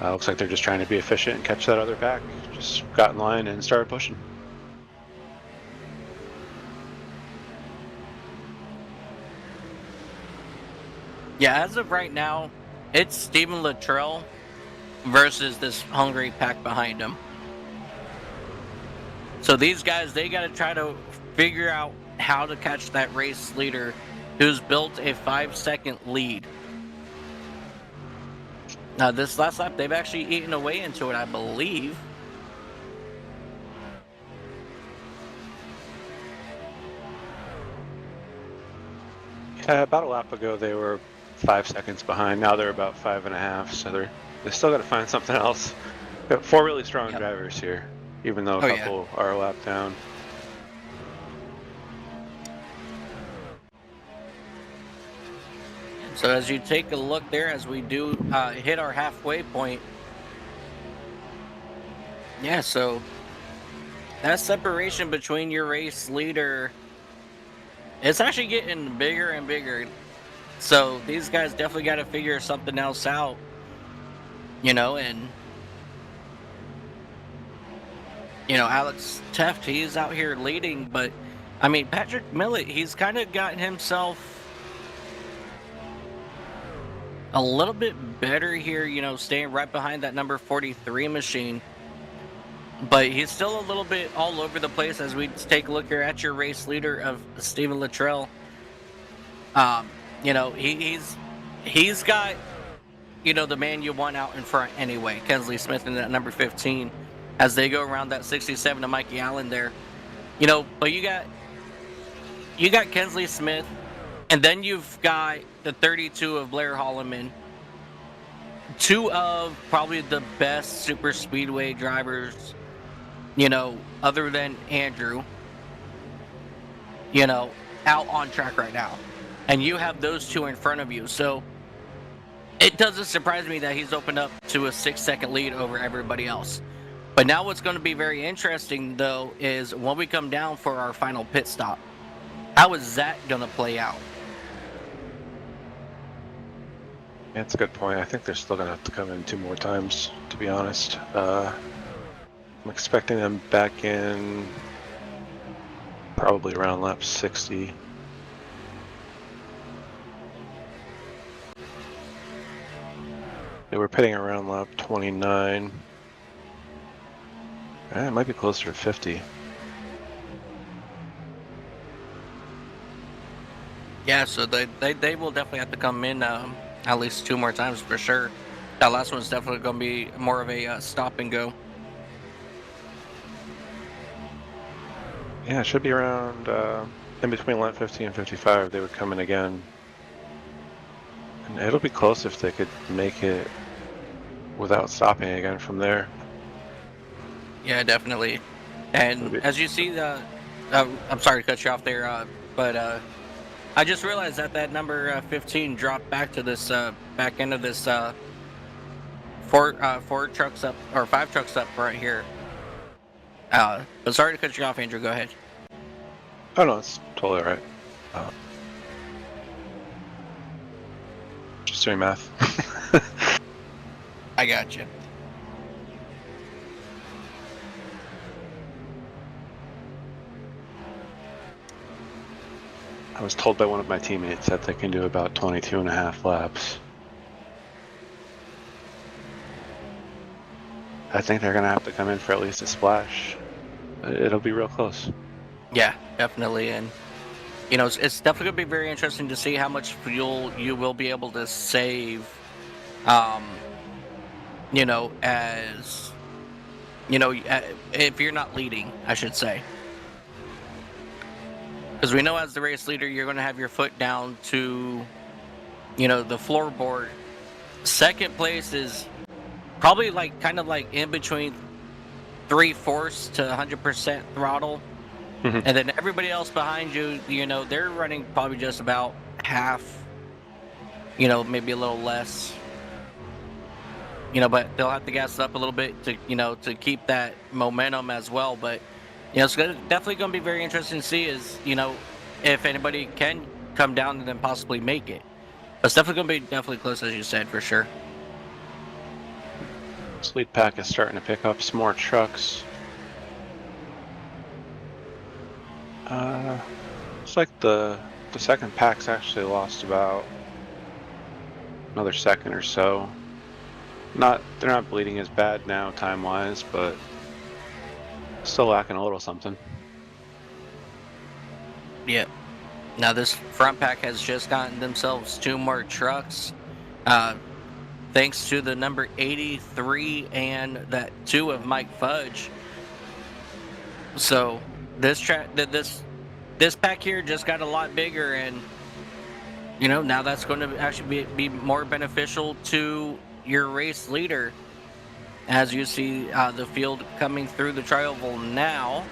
looks like they're just trying to be efficient and catch that other pack. Just got in line and started pushing. Yeah, as of right now, it's Stephen Luttrell versus this hungry pack behind him. So these guys, they got to try to figure out how to catch that race leader who's built a 5-second lead. This last lap, they've actually eaten away into it, I believe. Yeah, about a lap ago they were 5 seconds behind. Now they're about 5.5. So they still got to find something else. Got 4 really strong Yep. drivers here, even though a Oh, yeah. couple are a lap down. So as you take a look there, as we do hit our halfway point, yeah, so that separation between your race leader, it's actually getting bigger and bigger. So these guys definitely got to figure something else out, and Alex Teft, he's out here leading, but I mean, Patrick Millett, he's kind of gotten himself a little bit better here, staying right behind that number 43 machine. But he's still a little bit all over the place as we take a look here at your race leader of Stephen Luttrell. He's got, the man you want out in front anyway, Kensley Smith in that number 15, as they go around that 67 to Mikey Allen there. But you got Kensley Smith, and then you've got the 32 of Blair Holloman, two of probably the best super speedway drivers, other than Andrew, out on track right now. And you have those two in front of you. So it doesn't surprise me that he's opened up to a 6-second lead over everybody else. But now what's going to be very interesting, though, is when we come down for our final pit stop, how is that going to play out? Yeah, that's a good point. I think they're still going to have to come in 2 more times, to be honest. I'm expecting them back in probably around lap 60. They were pitting around lap 29. It might be closer to 50. Yeah, so they will definitely have to come in at least 2 more times for sure. That last one's definitely going to be more of a stop and go. Yeah, it should be around in between lap 50 and 55. They would come in again. And it'll be close if they could make it without stopping again from there. Yeah, definitely. And as you see, I'm sorry to cut you off there, but I just realized that number 15 dropped back to this back end of this 4 trucks up, or 5 trucks up right here. But sorry to cut you off, Andrew. Go ahead. Oh no, it's totally all right. Just doing math. I got you. I was told by one of my teammates that they can do about 22.5 laps. I think they're going to have to come in for at least a splash. It'll be real close. Yeah, definitely. And, it's definitely going to be very interesting to see how much fuel you will be able to save, as, if you're not leading, I should say. Because we know as the race leader, you're going to have your foot down to, the floorboard. Second place is probably kind of in between 3/4 to 100% throttle. Mm-hmm. And then everybody else behind you, they're running probably just about half, maybe a little less. But they'll have to gas it up a little bit to keep that momentum as well. But, it's definitely going to be very interesting to see if anybody can come down and then possibly make it. But it's definitely going to be definitely close, as you said, for sure. This lead pack is starting to pick up some more trucks. Looks like the second pack's actually lost about another second or so. They're not bleeding as bad now time-wise, but still lacking a little something. Yeah. Now this front pack has just gotten themselves 2 more trucks. thanks to the number 83 and that 2 of Mike Fudge. So this pack here just got a lot bigger, and now that's going to actually be more beneficial to your race leader. As you see the field coming through the tri-oval now.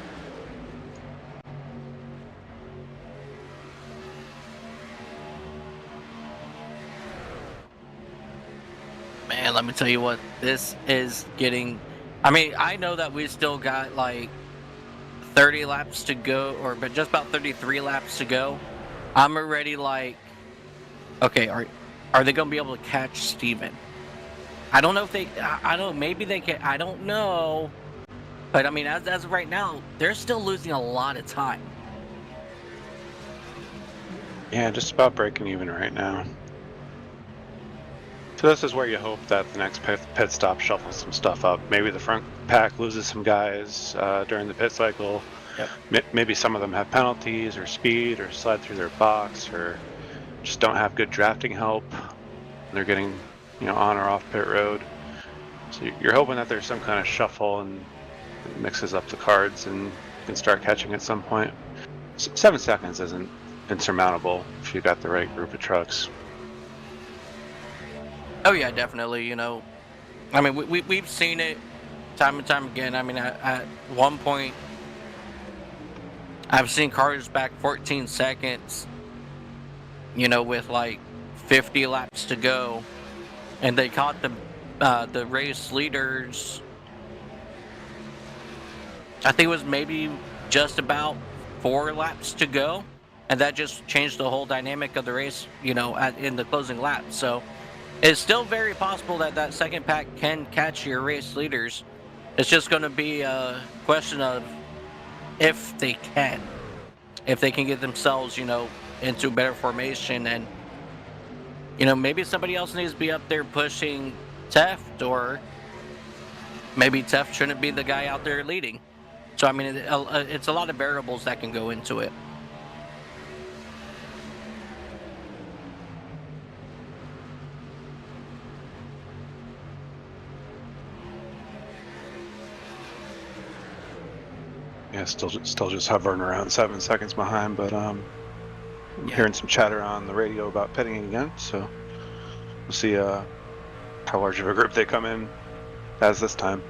Man, let me tell you what, this is getting... I mean, I know that we still got like 30 laps to go, but just about 33 laps to go. I'm already like, okay, are they going to be able to catch Steven? I don't know if I don't know, maybe they can, I don't know. But I mean, as of right now, they're still losing a lot of time. Yeah, just about breaking even right now. So this is where you hope that the next pit stop shuffles some stuff up. Maybe the front pack loses some guys during the pit cycle. Yep. Maybe some of them have penalties or speed or slide through their box or just don't have good drafting help. They're getting on or off pit road. So you're hoping that there's some kind of shuffle and it mixes up the cards and you can start catching at some point. 7 seconds isn't insurmountable if you got the right group of trucks. Oh yeah, definitely. I mean, we've seen it time and time again. I mean, at one point, I've seen cars back 14 seconds, with like 50 laps to go, and they caught the race leaders. I think it was maybe just about 4 laps to go, and that just changed the whole dynamic of the race, in the closing lap. So it's still very possible that that second pack can catch your race leaders. It's just going to be a question of if they can get themselves, into better formation, and maybe somebody else needs to be up there pushing Teft, or maybe Teft shouldn't be the guy out there leading. So I mean, it's a lot of variables that can go into it. Yeah, still just hovering around 7 seconds behind, but I'm hearing some chatter on the radio about pitting again, so we'll see how large of a group they come in as this time.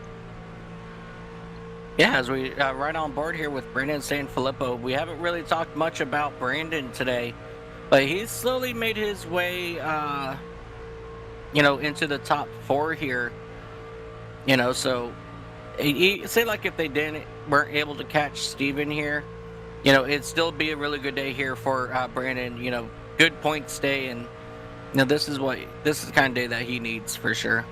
Yeah, as we right on board here with Brandon Sanfilippo, we haven't really talked much about Brandon today, but he's slowly made his way, into the top 4 here. So say like if they weren't able to catch Steven here, it'd still be a really good day here for Brandon. Good points day, and this is the kind of day that he needs for sure.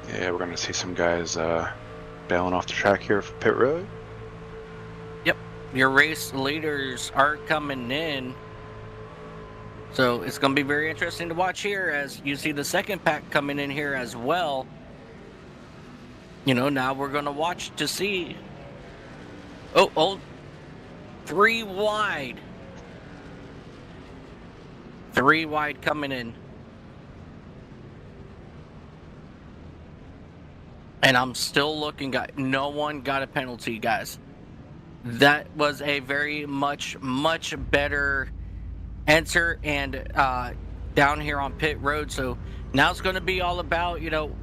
Yeah, we're going to see some guys bailing off the track here for pit road. Yep, your race leaders are coming in. So it's going to be very interesting to watch here as you see the second pack coming in here as well. Now we're going to watch to see. Oh, 3 wide. 3 wide coming in. And I'm still looking, guys. No one got a penalty, guys. That was a very much better enter and down here on pit road. So now it's going to be all about,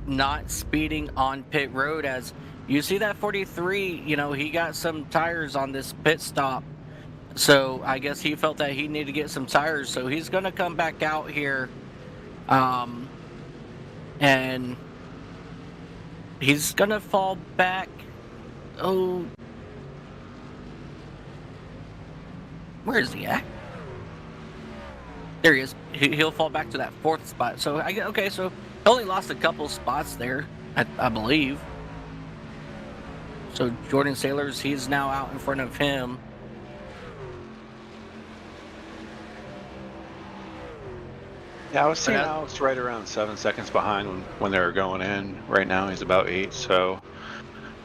not speeding on pit road. As you see that 43, he got some tires on this pit stop. So I guess he felt that he needed to get some tires. So he's going to come back out here. And he's going to fall back. Oh. Where is he at? There he is. He'll fall back to that 4th spot. So, okay, so he only lost a couple spots there, I believe. So Jordan Sailors, he's now out in front of him. Yeah, I was seeing Alex right around 7 seconds behind when they were going in. Right now he's about 8, so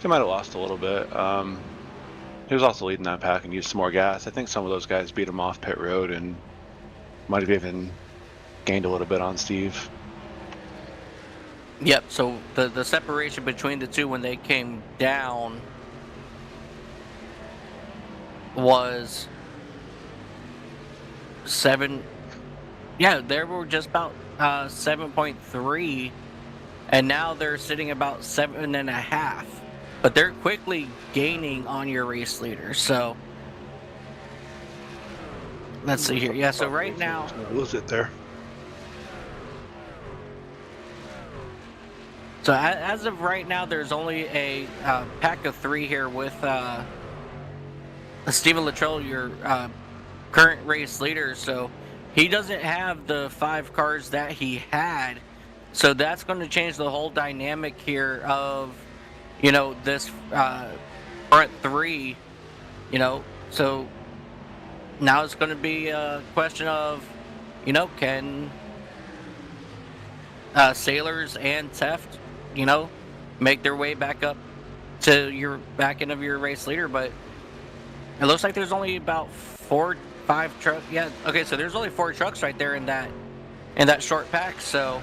he might have lost a little bit. He was also leading that pack and used some more gas. I think some of those guys beat him off pit road and Might have even gained a little bit on Steve. Yep, so the separation between the two when they came down was 7. Yeah, they were just about 7.3, and now they're sitting about 7.5. But they're quickly gaining on your race leader. So let's see here. Yeah, so right now, Lose it there. so as of right now, there's only a pack of 3 here with Stephen Luttrell, your current race leader. So he doesn't have the 5 cars that he had. So that's going to change the whole dynamic here of, this front 3, So now it's going to be a question of, can Sailors and Teft, make their way back up to your back end of your race leader. But it looks like there's only about 4, 5 trucks. Yeah, okay, so there's only 4 trucks right there in that short pack. So,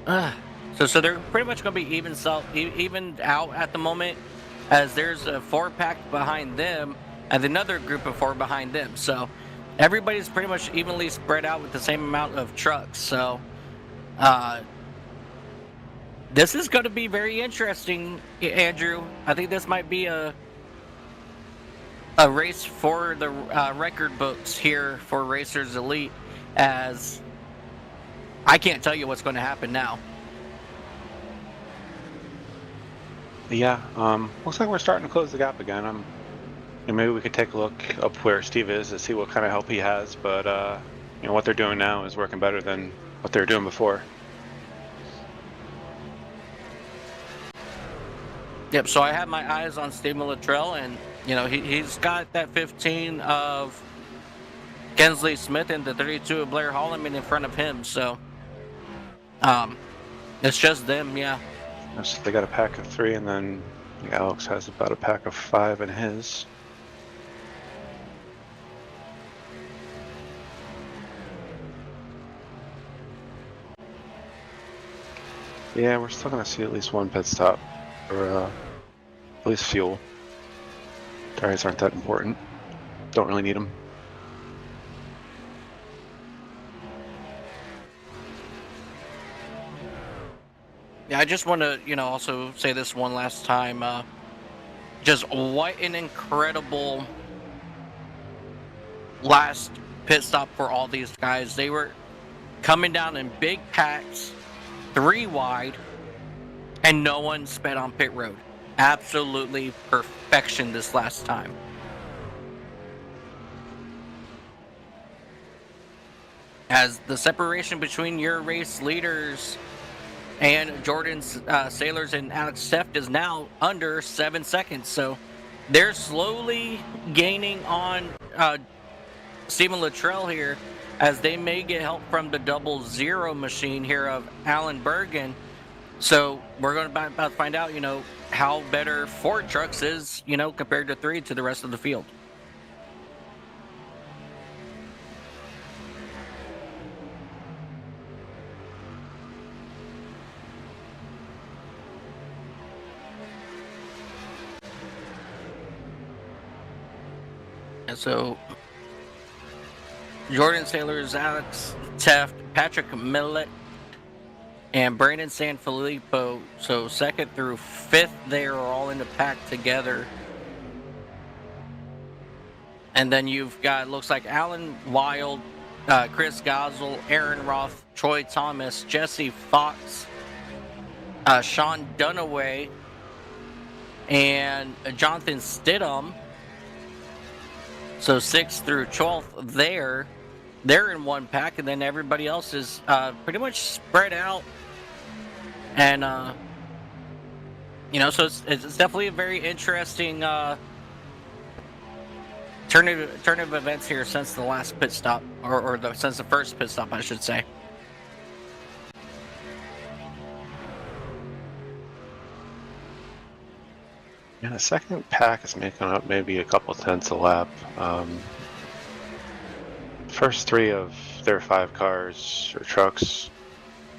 so they're pretty much going to be evened out at the moment, as there's a 4 pack behind them and another group of 4 behind them. So everybody's pretty much evenly spread out with the same amount of trucks. So this is going to be very interesting, Andrew. I think this might be a race for the record books here for Racers Elite, as I can't tell you what's going to happen now. Yeah, looks like we're starting to close the gap again. And maybe we could take a look up where Steve is to see what kind of help he has. But what they're doing now is working better than what they were doing before. Yep. So I have my eyes on Stephen Luttrell, and he's got that 15 of Kensley Smith and the 32 of Blair Holloman in front of him. So it's just them, yeah. So they got a pack of 3, and then Alex has about a pack of 5 in his. Yeah, we're still going to see at least one pit stop, or at least fuel. Tires aren't that important. Don't really need them. Yeah, I just want to, also say this one last time. Just what an incredible last pit stop for all these guys. They were coming down in big packs, 3 wide, and no one sped on pit road. Absolutely perfection this last time. As the separation between your race leaders and Jordan's Sailors and Alex Teft is now under 7 seconds. So they're slowly gaining on Stephen Luttrell here, as they may get help from the 00 machine here of Alan Bergen. So we're going to about to find out, how better 4 trucks is, compared to 3 to the rest of the field. And so Jordan Sailors, Alex Teft, Patrick Millett, and Brandon Sanfilippo. So 2nd through 5th, they are all in the pack together. And then you've got, looks like Alan Wild, Chris Gosel, Aaron Roth, Troy Thomas, Jesse Fox, Sean Dunaway, and Jonathan Stidham. So 6th through 12th they're in one pack, and then everybody else is pretty much spread out. And so it's definitely a very interesting turn of events here since the last pit stop, or since the first pit stop, I should say. Yeah, the second pack is making up maybe a couple tenths a lap. first 3 of their 5 cars or trucks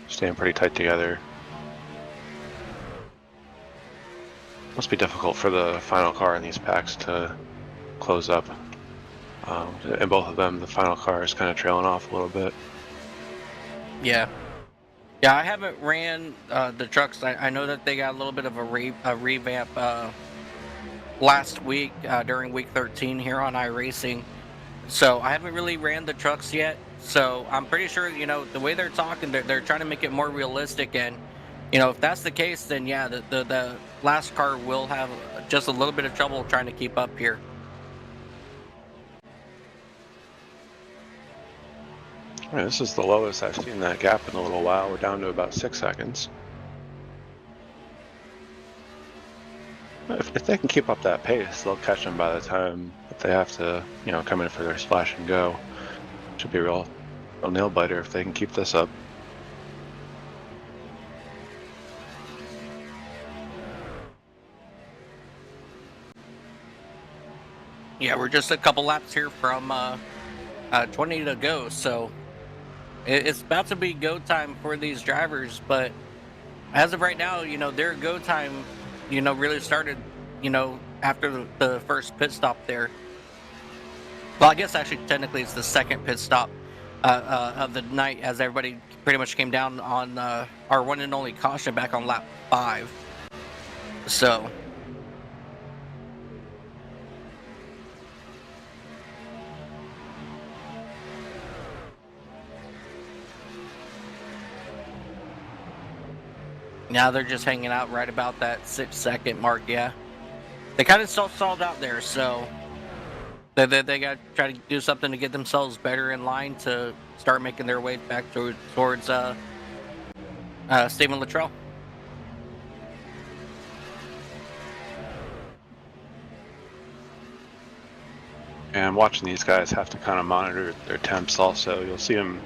staying pretty tight together. Must be difficult for the final car in these packs to close up. And both of them, the final car is kind of trailing off a little bit. Yeah. Yeah, I haven't ran the trucks. I know that they got a little bit of a revamp last week during week 13 here on iRacing. So I haven't really ran the trucks yet. So I'm pretty sure, you know, the way they're talking, they're trying to make it more realistic. And, you know, if that's the case, then yeah, the last car will have just a little bit of trouble trying to keep up here. All right, this is the lowest I've seen that gap in a little while. We're down to about 6 seconds. If they can keep up that pace, they'll catch them by the time that they have to, you know, come in for their splash and go. Should be a real nail biter if they can keep this up. Yeah, we're just a couple laps here from 20 to go, so it's about to be go time for these drivers. But as of right now, you know, their go time, you know, really started, you know, after the first pit stop there. Well, I guess actually technically it's the second pit stop of the night, as everybody pretty much came down on our one and only caution back on lap 5. So now they're just hanging out right about that 6-second mark. Yeah, they kind of stalled out there, so they got to try to do something to get themselves better in line to start making their way back towards Stephen Luttrell. And watching these guys have to kind of monitor their temps also. You'll see them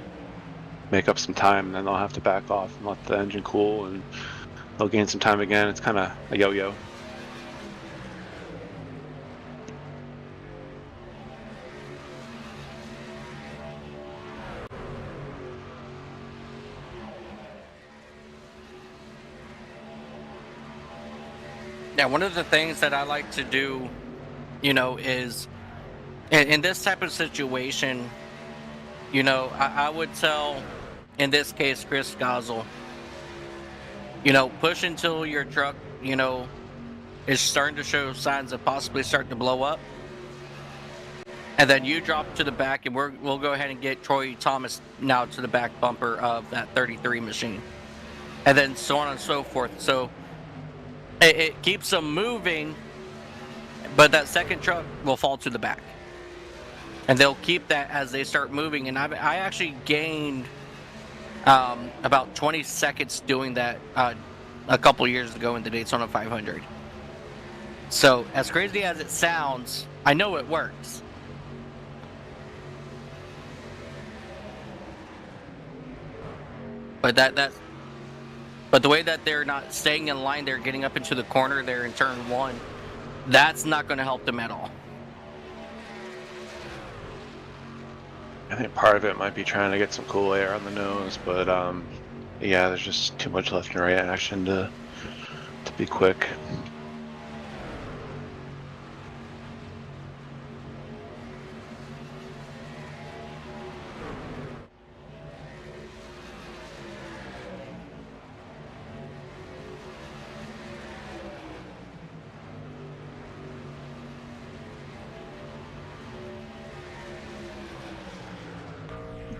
make up some time, and then they'll have to back off and let the engine cool, and they'll gain some time again. It's kind of a yo-yo. Now, one of the things that I like to do, you know, is in this type of situation, you know, I would tell, in this case, Chris Gozzle, you know, push until your truck, you know, is starting to show signs of possibly starting to blow up. And then you drop to the back, and we'll go ahead and get Troy Thomas now to the back bumper of that 33 machine. And then so on and so forth. So it keeps them moving, but that second truck will fall to the back. And they'll keep that as they start moving. And I actually gained about 20 seconds doing that a couple years ago in the Daytona 500. So as crazy as it sounds, I know it works. But but the way that they're not staying in line, they're getting up into the corner there in turn 1. That's not going to help them at all. I think part of it might be trying to get some cool air on the nose, but yeah, there's just too much left and right action to be quick.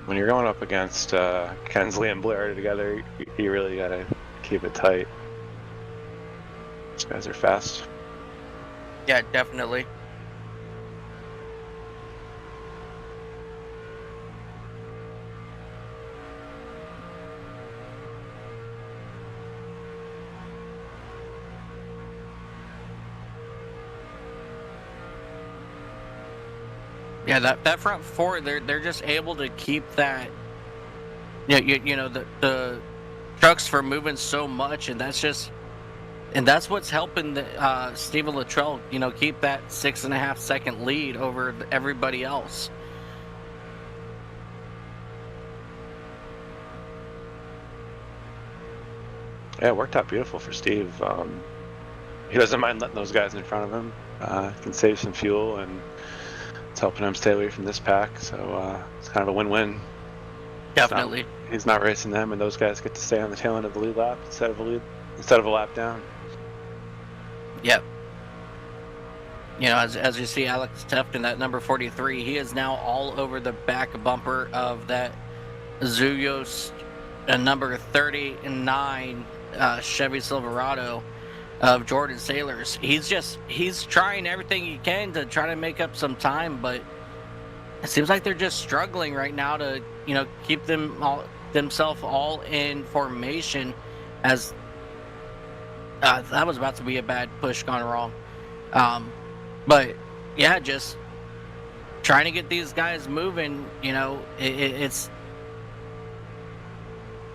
When you're going up against Kensley and Blair together, you really gotta keep it tight. These guys are fast. Yeah, definitely. Yeah, that front 4, they're just able to keep that. You know the trucks from moving so much, and that's what's helping the Stephen Luttrell, you know, keep that 6.5 second lead over everybody else. Yeah, it worked out beautiful for Steve. He doesn't mind letting those guys in front of him. Can save some fuel, and it's helping him stay away from this pack. So it's kind of a win-win. Definitely. He's not racing them, and those guys get to stay on the tail end of the lead lap instead of a lap down. Yep. You know, as you see Alex Teft in that number 43, he is now all over the back bumper of that Zuyos number 39 Chevy Silverado of Jordan Sailors. He's trying everything he can to try to make up some time, but it seems like they're just struggling right now to, keep themselves all in formation, as that was about to be a bad push gone wrong. But yeah, just trying to get these guys moving. It's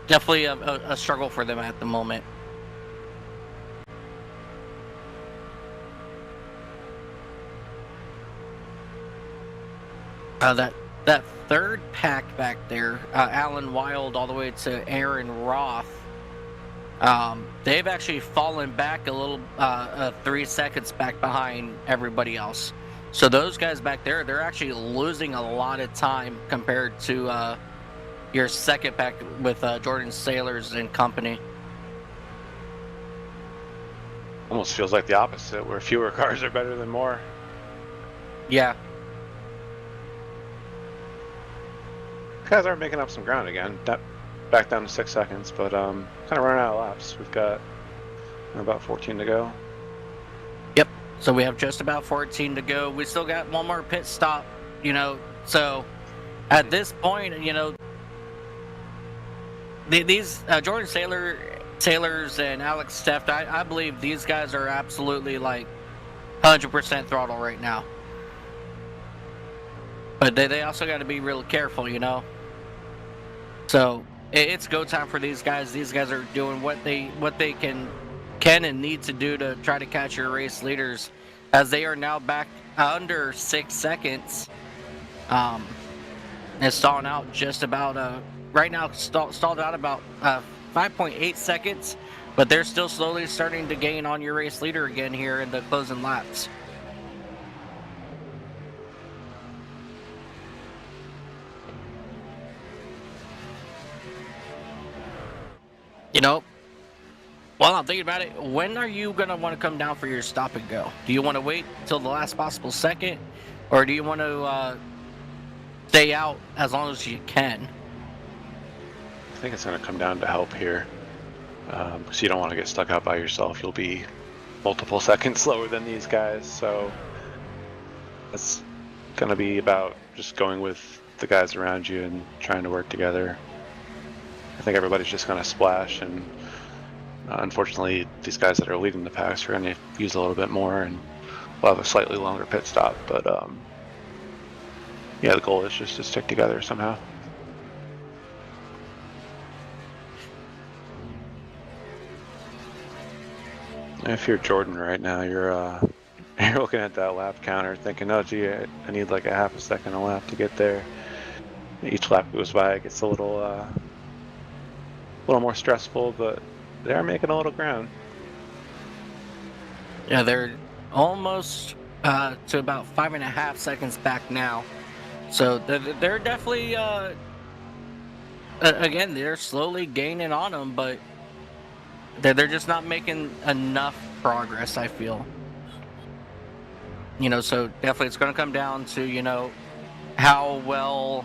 definitely a struggle for them at the moment. That third pack back there, Alan Wild all the way to Aaron Roth, they've actually fallen back a little, 3 seconds back behind everybody else. So those guys back there, they're actually losing a lot of time compared to your second pack with Jordan Sailors and company. Almost feels like the opposite, where fewer cars are better than more. Yeah. Guys are making up some ground again. Back down to 6 seconds, but kind of running out of laps. We've got about 14 to go. Yep. So we have just about 14 to go. We still got one more pit stop, So at this point, these Jordan Sailors and Alex Teft, I believe these guys are absolutely like 100% throttle right now. But they also got to be real careful, So it's go time for these guys. These guys are doing what they can and need to do to try to catch your race leaders, as they are now back under 6 seconds. And stalling out just about right now stalled out about 5.8 seconds, but they're still slowly starting to gain on your race leader again here in the closing laps. While I'm thinking about it, when are you going to want to come down for your stop and go? Do you want to wait till the last possible second, or do you want to stay out as long as you can? I think it's going to come down to help here, because you don't want to get stuck out by yourself. You'll be multiple seconds slower than these guys, so it's going to be about just going with the guys around you and trying to work together. I think everybody's just going to splash, and unfortunately, these guys that are leading the packs are going to use a little bit more, and we'll have a slightly longer pit stop. But yeah, the goal is just to stick together somehow. If you're Jordan right now, you're looking at that lap counter, thinking, "Oh, gee, I need like a half a second a lap to get there." Each lap goes by, it gets a little more stressful, but they are making a little ground. Yeah, they're almost to about 5.5 seconds back now. So they're definitely, again, they're slowly gaining on them, but they're just not making enough progress, I feel. So definitely it's going to come down to, how well,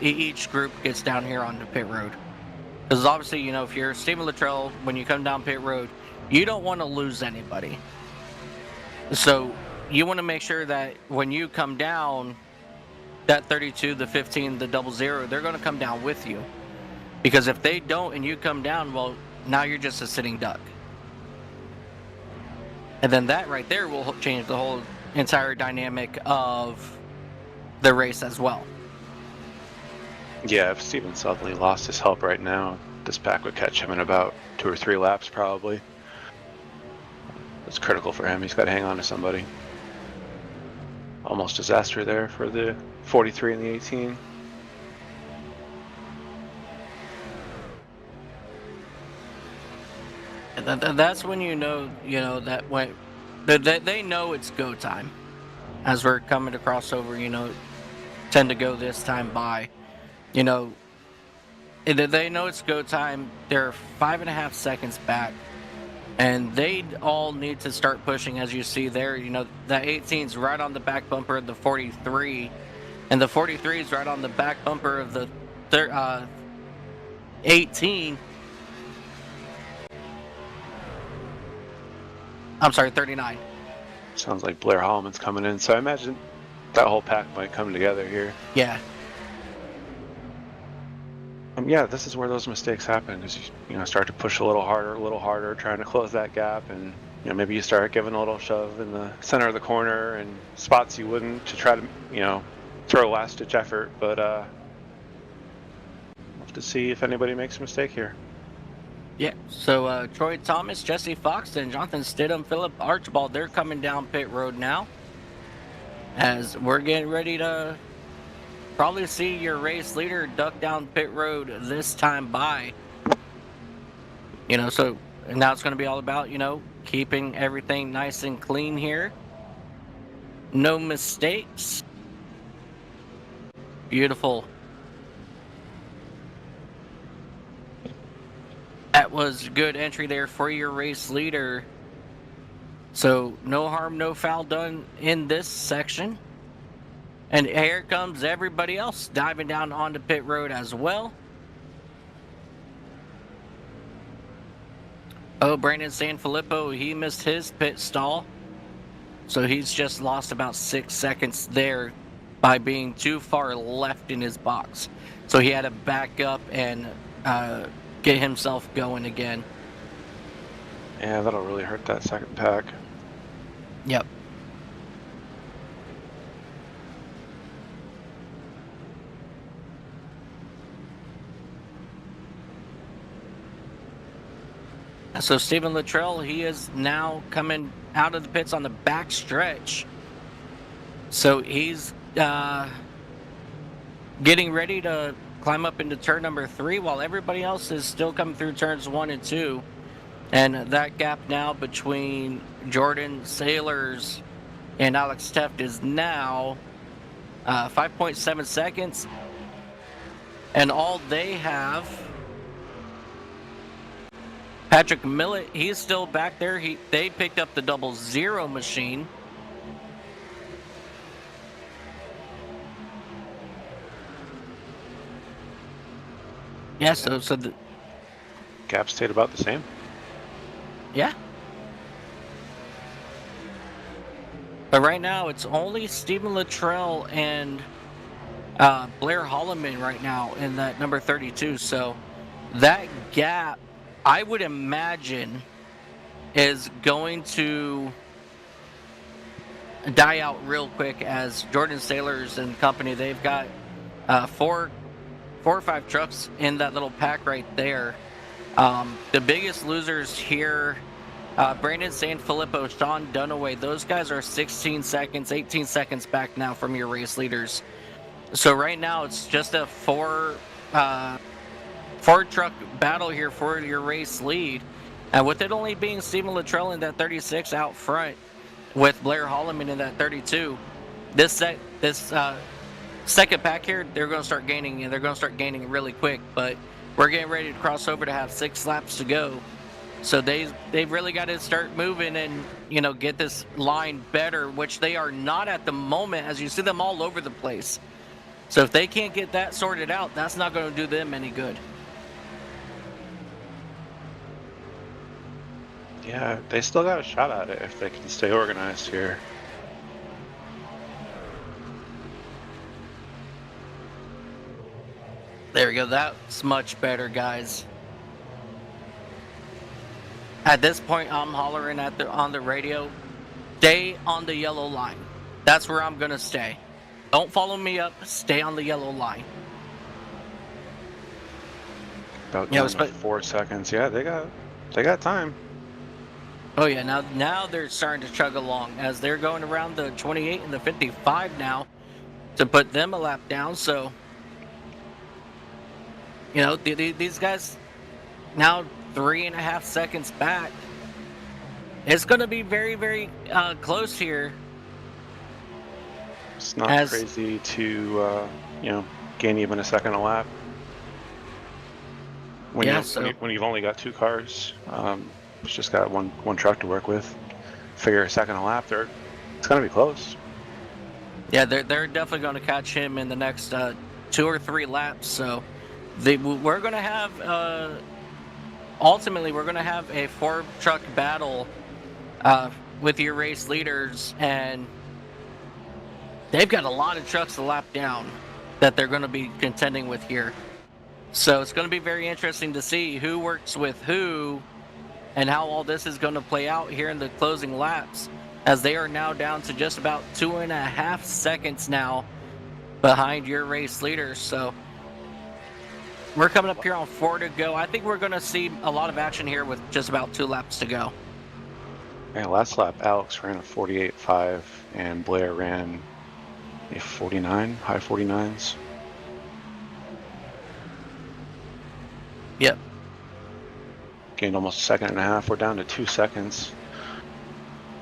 each group gets down here on the pit road. Because obviously, if you're Steven Luttrell, when you come down pit road, you don't want to lose anybody. So you want to make sure that when you come down, that 32, the 15, the 00, they're going to come down with you. Because if they don't and you come down, well, now you're just a sitting duck. And then that right there will change the whole entire dynamic of the race as well. Yeah, if Steven suddenly lost his help right now, this pack would catch him in about 2 or 3 laps probably. It's critical for him. He's got to hang on to somebody. Almost disaster there for the 43 and the 18. That's when that when they know it's go time. As we're coming to crossover, tend to go this time by. You know, they know it's go time. They're 5.5 seconds back, and they all need to start pushing. As you see there, that 18's right on the back bumper of the 43, and the 43 is right on the back bumper of the 18. I'm sorry, 39. Sounds like Blair Holloman's coming in, so I imagine that whole pack might come together here. Yeah. Yeah, this is where those mistakes happen. Is you start to push a little harder, trying to close that gap, and maybe you start giving a little shove in the center of the corner and spots you wouldn't to try to throw a last-ditch effort. But we'll have to see if anybody makes a mistake here. Yeah, so Troy Thomas, Jesse Foxton, Jonathan Stidham, Philip Archibald, they're coming down pit road now. As we're getting ready to probably see your race leader duck down pit road this time by. So now it's going to be all about, keeping everything nice and clean here. No mistakes. Beautiful. That was good entry there for your race leader. So no harm, no foul done in this section. And here comes everybody else diving down onto pit road as well. Oh, Brandon Sanfilippo, he missed his pit stall. So he's just lost about 6 seconds there by being too far left in his box. So he had to back up and get himself going again. Yeah, that'll really hurt that second pack. Yep. So Stephen Luttrell, he is now coming out of the pits on the back stretch. So he's getting ready to climb up into turn number 3 while everybody else is still coming through turns 1 and 2. And that gap now between Jordan Sailors and Alex Teft is now 5.7 seconds. And all they have, Patrick Millett, he's still back there. They picked up the 00 machine. Yeah, so the gap stayed about the same. Yeah. But right now, it's only Stephen Luttrell and Blair Holloman right now in that number 32. So that gap, I would imagine, is going to die out real quick as Jordan Sailors and company, they've got 4 or 5 trucks in that little pack right there. The biggest losers here, Brandon Sanfilippo, Sean Dunaway, those guys are 16 seconds, 18 seconds back now from your race leaders. So right now it's just a 4 truck battle here for your race lead. And with it only being Stephen Luttrell in that 36 out front with Blair Holloman in that 32, this second pack here, they're going to start gaining, and they're going to start gaining really quick. But we're getting ready to cross over to have 6 laps to go. So they've really got to start moving and, get this line better, which they are not at the moment, as you see them all over the place. So if they can't get that sorted out, that's not going to do them any good. Yeah, they still got a shot at it if they can stay organized here. There we go. That's much better, guys. At this point, I'm hollering on the radio, stay on the yellow line. That's where I'm going to stay. Don't follow me up. Stay on the yellow line. About 4 seconds. Yeah, they got time. Oh yeah, now they're starting to chug along as they're going around the 28 and the 55 now to put them a lap down. So, these guys, now 3.5 seconds back. It's going to be very, very close here. It's not crazy to, gain even a second a lap. When you've only got 2 cars, it's just got one truck to work with. Figure a second a lap, it's going to be close. Yeah, they're definitely going to catch him in the next 2 or 3 laps. So we're going to have, ultimately, we're going to have a 4-truck battle with your race leaders, and they've got a lot of trucks to lap down that they're going to be contending with here. So it's going to be very interesting to see who works with who and how all this is going to play out here in the closing laps, as they are now down to just about 2.5 seconds now behind your race leaders. So we're coming up here on 4 to go. I think we're going to see a lot of action here with just about 2 laps to go. Yeah, last lap, Alex ran a 48.5 and Blair ran a 49, high 49s. Yep. Gained almost a second and a half. We're down to 2 seconds.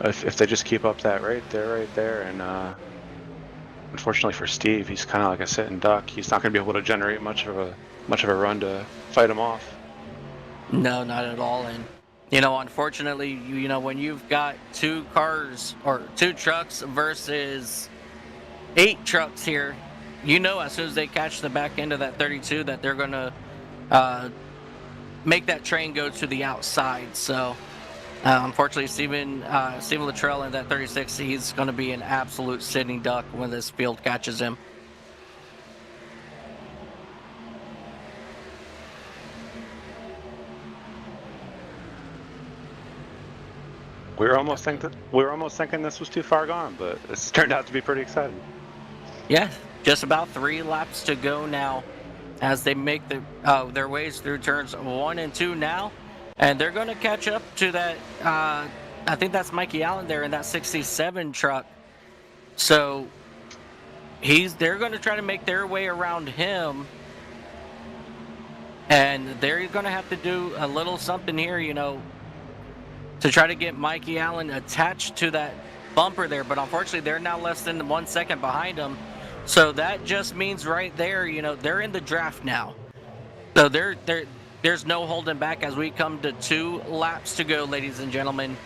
If they just keep up that right there, and unfortunately for Steve, he's kind of like a sitting duck. He's not going to be able to generate much of a run to fight him off. No, not at all. And unfortunately, when you've got 2 cars or 2 trucks versus 8 trucks here, as soon as they catch the back end of that 32, that they're going to make that train go to the outside. So unfortunately, Steven Luttrell in that 36, he's going to be an absolute sitting duck when this field catches him. We were almost thinking this was too far gone, but this turned out to be pretty exciting. Yeah, just about 3 laps to go now, as they make their ways through turns 1 and 2 now, and they're going to catch up to that. I think that's Mikey Allen there in that 67 truck. So they're going to try to make their way around him, and they're going to have to do a little something here, to try to get Mikey Allen attached to that bumper there. But unfortunately, they're now less than 1 second behind him. So that just means right there, they're in the draft now. So there's no holding back as we come to 2 laps to go, ladies and gentlemen.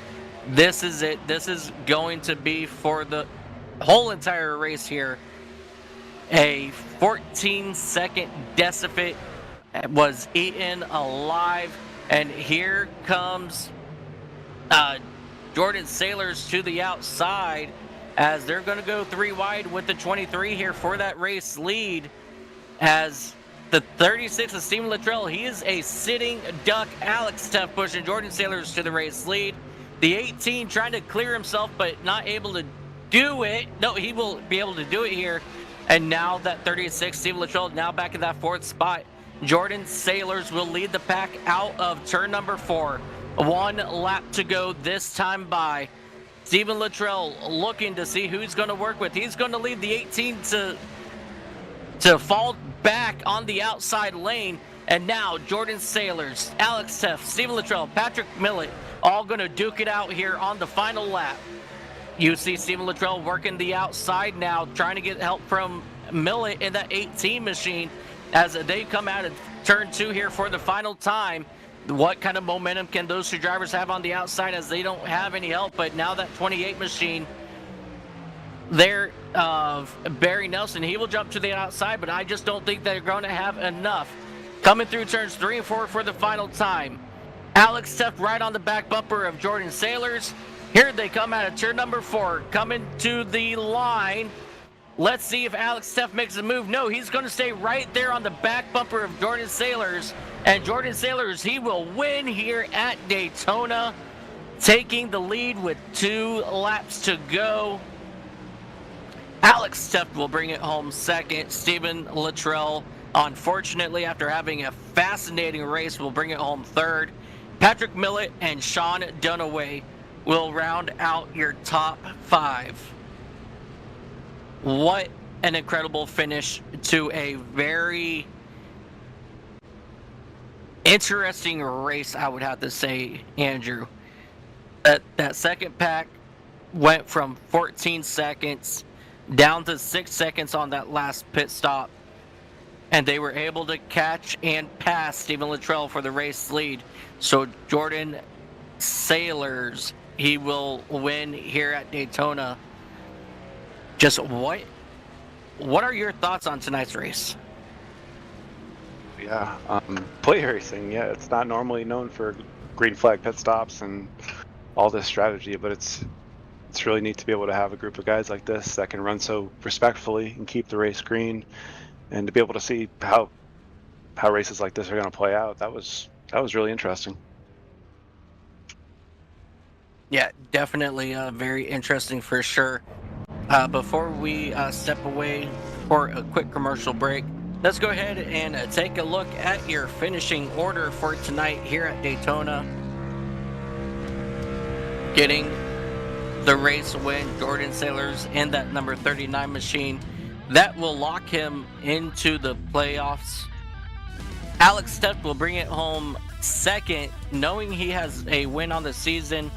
This is it. This is going to be for the whole entire race here. A 14-second deficit was eaten alive. And here comes Jordan Sailors to the outside, as they're going to go 3 wide with the 23 here for that race lead, as the 36 of Steven Luttrell, he is a sitting duck. Alex Teff pushing Jordan Sailors to the race lead. The 18 trying to clear himself, but not able to do it. No, he will be able to do it here. And now that 36, Steven Luttrell now back in that 4th spot. Jordan Sailors will lead the pack out of turn number 4. 1 lap to go this time by. Steven Luttrell looking to see who he's going to work with. He's going to leave the 18 to fall back on the outside lane. And now Jordan Sailors, Alex Teff, Steven Luttrell, Patrick Millett, all going to duke it out here on the final lap. You see Steven Luttrell working the outside now, trying to get help from Millett in that 18 machine as they come out of turn 2 here for the final time. What kind of momentum can those 2 drivers have on the outside, as they don't have any help? But now that 28 machine there, Barry Nelson, he will jump to the outside, but I just don't think they're going to have enough. Coming through turns 3 and 4 for the final time. Alex Teff right on the back bumper of Jordan Sailors. Here they come out of turn number 4, coming to the line. Let's see if Alex Teff makes a move. No, he's going to stay right there on the back bumper of Jordan Sailors. And Jordan Sailors, he will win here at Daytona, taking the lead with 2 laps to go. Alex Teff will bring it home second. Steven Luttrell, unfortunately, after having a fascinating race, will bring it home third. Patrick Millett and Sean Dunaway will round out your top 5. What an incredible finish to a very interesting race, I would have to say, Andrew. That second pack went from 14 seconds down to 6 seconds on that last pit stop, and they were able to catch and pass Stephen Luttrell for the race lead. So Jordan Sailors, he will win here at Daytona. Just what are your thoughts on tonight's race? Yeah, plate racing. Yeah, it's not normally known for green flag pit stops and all this strategy, but it's really neat to be able to have a group of guys like this that can run so respectfully and keep the race green, and to be able to see how races like this are going to play out. That was really interesting. Yeah, definitely very interesting for sure. Before we step away for a quick commercial break, let's go ahead and take a look at your finishing order for tonight here at Daytona. Getting the race win, Jordan Sailors in that number 39 machine. That will lock him into the playoffs. Alex Stepp will bring it home second, knowing he has a win on the season.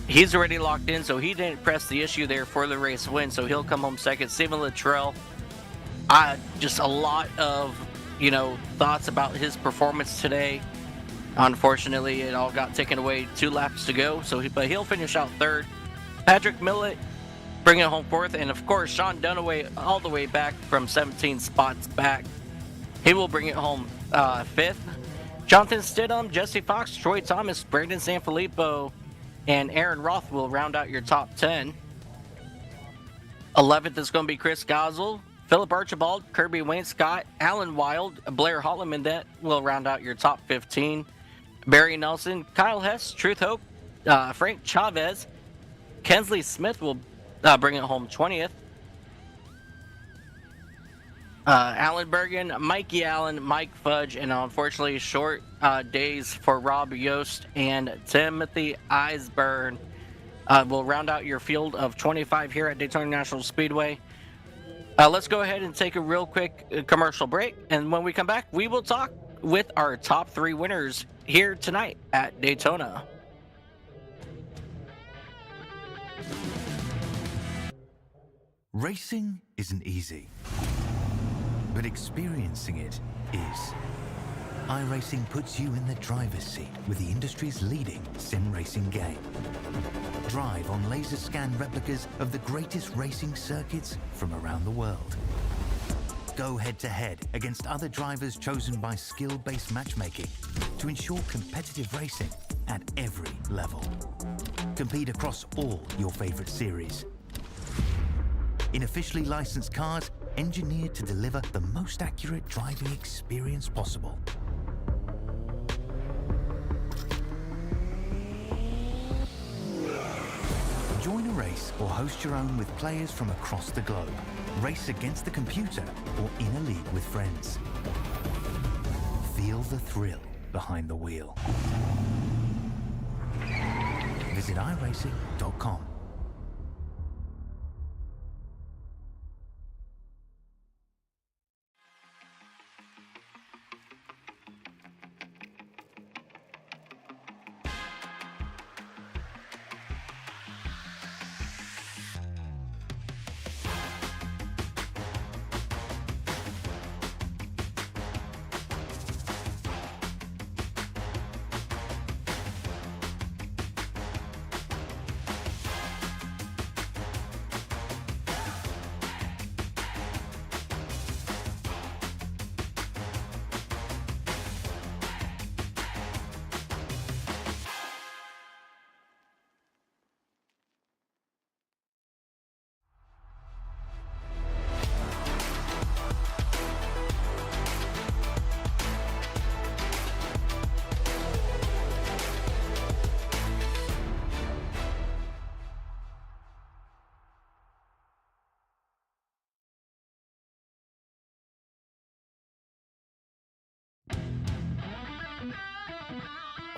He's already locked in, so he didn't press the issue there for the race win, so he'll come home second. Stephen Luttrell, just a lot of, thoughts about his performance today. Unfortunately, it all got taken away 2 laps to go, but he'll finish out third. Patrick Millett bring it home fourth, and of course, Sean Dunaway all the way back from 17 spots back. He will bring it home fifth. Jonathan Stidham, Jesse Fox, Troy Thomas, Brandon Sanfilippo, and Aaron Roth will round out your top 10. 11th is going to be Chris Gosel, Philip Archibald, Kirby Wainscott, Alan Wild, Blair Holloman. That will round out your top 15. Barry Nelson, Kyle Hess, Truth Hope, Frank Chavez, Kensley Smith will bring it home 20th. Alan Bergen, Mikey Allen, Mike Fudge, and unfortunately short days for Rob Yost and Timothy Eisburn will round out your field of 25 here at Daytona International Speedway. Let's go ahead and take a real quick commercial break, and when we come back, we will talk with our top 3 winners here tonight at Daytona. Racing isn't easy, but experiencing it is. iRacing puts you in the driver's seat with the industry's leading sim racing game. Drive on laser scan replicas of the greatest racing circuits from around the world. Go head-to-head against other drivers chosen by skill-based matchmaking to ensure competitive racing at every level. Compete across all your favorite series. In officially licensed cars, engineered to deliver the most accurate driving experience possible. Join a race or host your own with players from across the globe. Race against the computer or in a league with friends. Feel the thrill behind the wheel. Visit iRacing.com.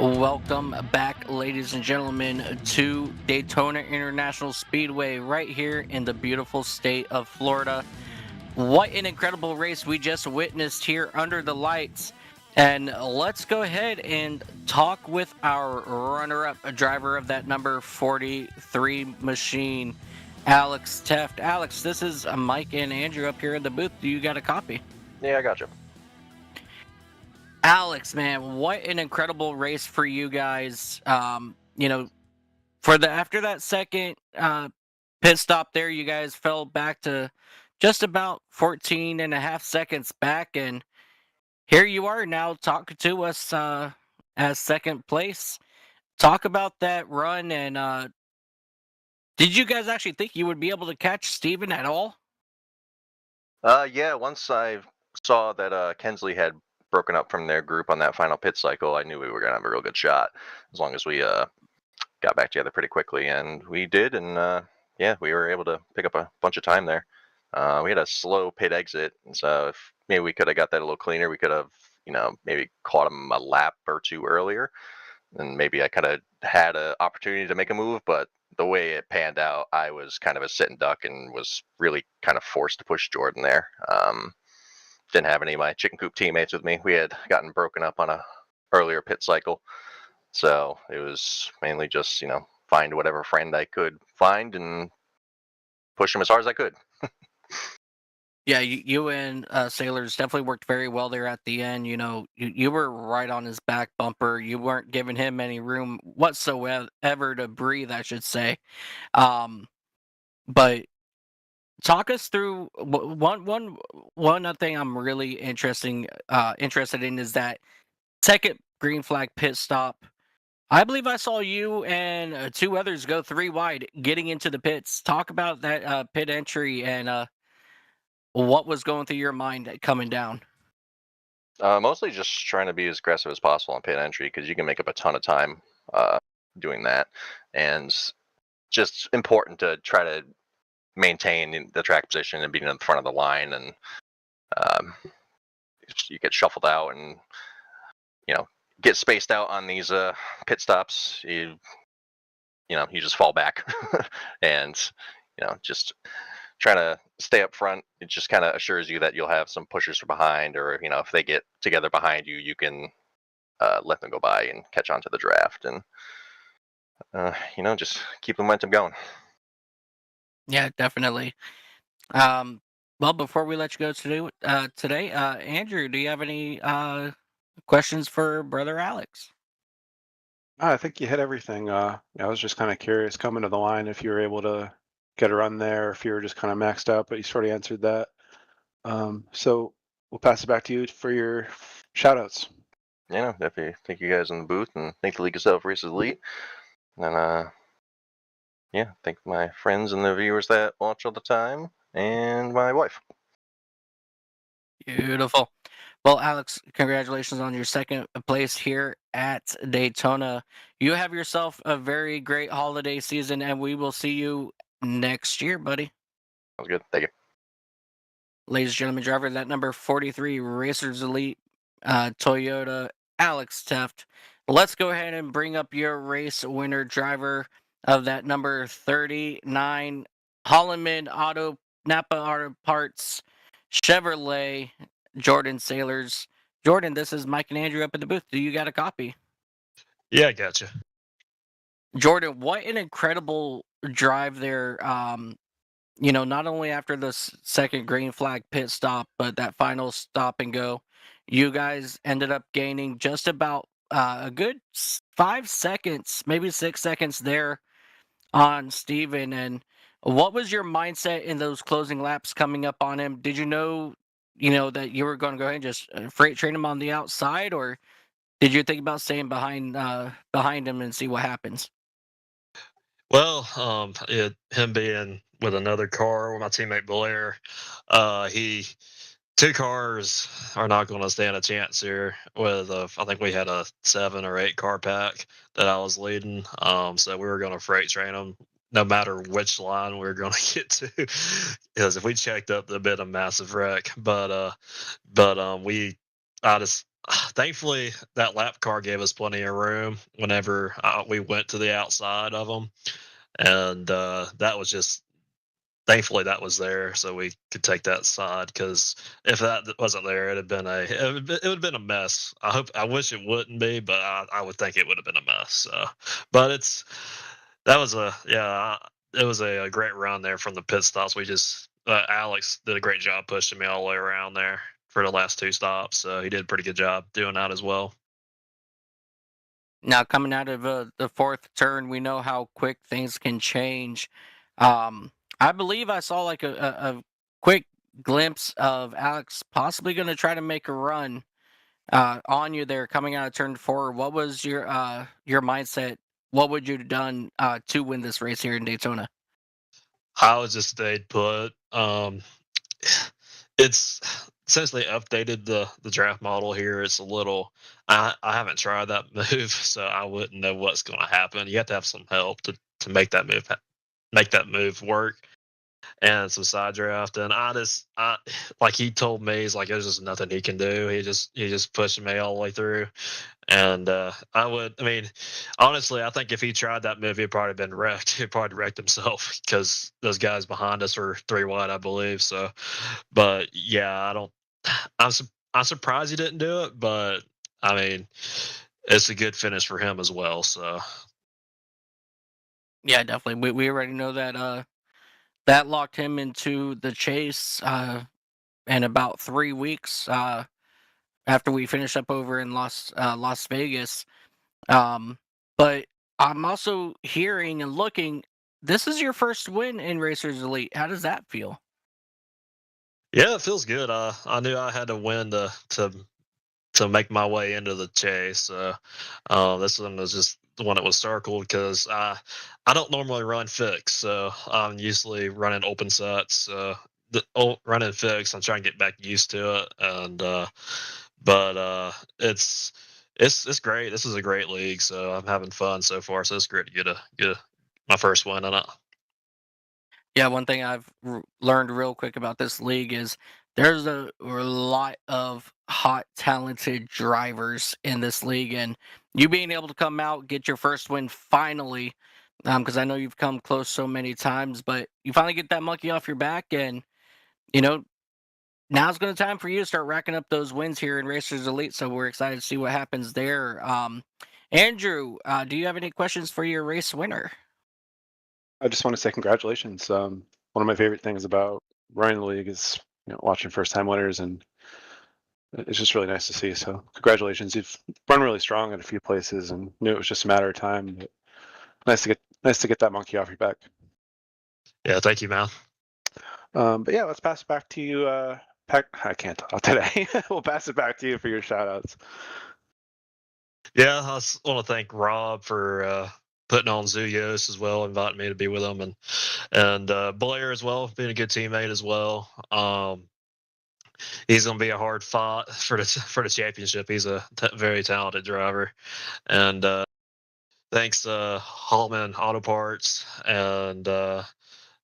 Welcome back, ladies and gentlemen, to Daytona International Speedway right here in the beautiful state of Florida. What an incredible race we just witnessed here under the lights And let's go ahead and talk with our runner-up, a driver of that number 43 machine, Alex Teft. Alex, this is Mike and Andrew up here in the booth. Do you got a copy? Yeah, I got you. Alex, man, what an incredible race for you guys. After that second pit stop there, you guys fell back to just about 14 and a half seconds back, and here you are now talking to us as second place. Talk about that run, and did you guys actually think you would be able to catch Steven at all? Yeah, once I saw that Kensley had broken up from their group on that final pit cycle, I knew we were going to have a real good shot as long as we got back together pretty quickly, and we did, and yeah, we were able to pick up a bunch of time there. We had a slow pit exit, so if maybe we could have got that a little cleaner, we could have, maybe caught him a lap or two earlier, and maybe I could have had an opportunity to make a move, but the way it panned out, I was kind of a sit and duck and was really kind of forced to push Jordan there. Didn't have any of my chicken coop teammates with me. We had gotten broken up on a earlier pit cycle, so it was mainly just find whatever friend I could find and push him as hard as I could. Yeah, you and Sailors definitely worked very well there at the end. You were right on his back bumper. You weren't giving him any room whatsoever to breathe, I should say. But talk us through one thing I'm really interested in is that second green flag pit stop. I believe I saw you and two others go 3 wide getting into the pits. Talk about that pit entry and what was going through your mind coming down. Mostly just trying to be as aggressive as possible on pit entry because you can make up a ton of time doing that, and just important to try to maintain the track position and being in the front of the line, and um, you get shuffled out and get spaced out on these pit stops. You just fall back and just trying to stay up front. It just kind of assures you that you'll have some pushers from behind, or if they get together behind you, you can let them go by and catch on to the draft, and just keep the momentum going. Yeah, definitely. Well, before we let you go today, Andrew, do you have any questions for brother Alex? I think you hit everything. I was just kind of curious coming to the line if you were able to get a run there, if you were just kind of maxed out, but you sort of answered that. So we'll pass it back to you for your shout outs. Definitely thank you guys in the booth, and thank the League of Self Races Elite. And thank my friends and the viewers that watch all the time, and my wife. Beautiful. Well, Alex, congratulations on your second place here at Daytona. You have yourself a very great holiday season, and we will see you next year, buddy. Sounds good. Thank you. Ladies and gentlemen, driver that number 43 Racers Elite Toyota, Alex Teft. Let's go ahead and bring up your race winner driver of that number 39 Holloman Napa Auto Parts Chevrolet, Jordan Sailors. Jordan, this is Mike and Andrew up in the booth. Do you got a copy? Yeah, I gotcha. Jordan, what an incredible drive there. Not only after the second green flag pit stop, but that final stop and go, you guys ended up gaining just about a good 5 seconds, maybe 6 seconds there on Steven. And what was your mindset in those closing laps coming up on him? Did you know, that you were going to go ahead and just freight train him on the outside, or did you think about staying behind him and see what happens? Well, him being with another car with my teammate Blair, he 2 cars are not going to stand a chance here. I think we had a 7 or 8 car pack that I was leading, so we were going to freight train them no matter which line we were going to get to, because if we checked up, there'd been a massive wreck. But I just thankfully that lap car gave us plenty of room whenever we went to the outside of them, and that was just thankfully that was there, so we could take that side. Because if that wasn't there, it would have been a mess. I wish it wouldn't be, but I would think it would have been a mess. So, but that was it was a great run there from the pit stops. We just Alex did a great job pushing me all the way around there for the last 2 stops. So he did a pretty good job doing that as well. Now, coming out of the fourth turn, we know how quick things can change. I believe I saw like a quick glimpse of Alex possibly going to try to make a run on you there coming out of turn 4. What was your mindset? What would you have done to win this race here in Daytona? I was just stayed put. It's since they updated the draft model here, it's a little. I haven't tried that move, so I wouldn't know what's going to happen. You have to have some help to make that move work, and some side draft. And I like he told me, he's like, there's just nothing he can do. He just pushed me all the way through. And I mean, honestly, I think if he tried that move, he'd probably been wrecked. He'd probably wrecked himself because those guys behind us were 3 wide, I believe. So, but yeah, I'm surprised he didn't do it, but I mean, it's a good finish for him as well. So, Yeah, definitely. We already know that that locked him into the chase in about 3 weeks after we finished up over in Las Vegas. But I'm also hearing and looking. This is your first win in Racers Elite. How does that feel? yeah, it feels good. I knew I had to win to make my way into the chase. This one was just the one that was circled because I don't normally run fix, so I'm usually running open sets. Running fix, I'm trying to get back used to it, and it's great. This is a great league, so I'm having fun so far. So it's great to get my first win in it. Yeah, one thing I've learned real quick about this league is there's a lot of hot, talented drivers in this league, and you being able to come out, get your first win finally, because I know you've come close so many times, but you finally get that monkey off your back, and you know now's going to time for you to start racking up those wins here in Racers Elite. So we're excited to see what happens there. Andrew, do you have any questions for your race winner? I just want to say congratulations. One of my favorite things about running the league is watching first-time winners, and it's just really nice to see. So congratulations. You've run really strong at a few places, and knew it was just a matter of time. But nice to get that monkey off your back. Yeah, thank you, man. But yeah, let's pass it back to you. I can't talk today. We'll pass it back to you for your shout-outs. Yeah, I just want to thank Rob for putting on Zuyos as well, inviting me to be with him, and Blair as well, being a good teammate as well. He's going to be a hard fought for the championship. He's a very talented driver, and thanks Hallman Auto Parts and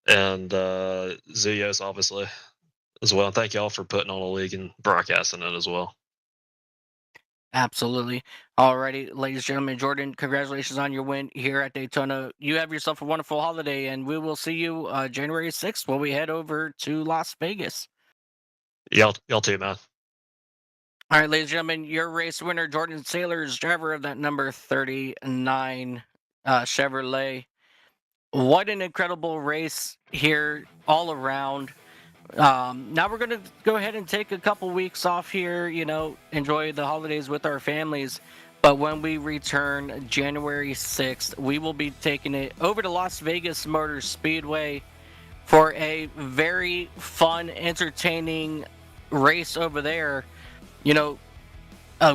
Zuyos obviously as well. And thank y'all for putting on a league and broadcasting it as well. Absolutely. Alrighty, ladies and gentlemen, Jordan, congratulations on your win here at Daytona. You have yourself a wonderful holiday, and we will see you January 6th when we head over to Las Vegas. Y'all too, man. All right, ladies and gentlemen, your race winner, Jordan Sailors, driver of that number 39 Chevrolet. What an incredible race here all around. Now we're going to go ahead and take a couple weeks off here, enjoy the holidays with our families. But when we return January 6th, we will be taking it over to Las Vegas Motor Speedway for a very fun, entertaining race over there. A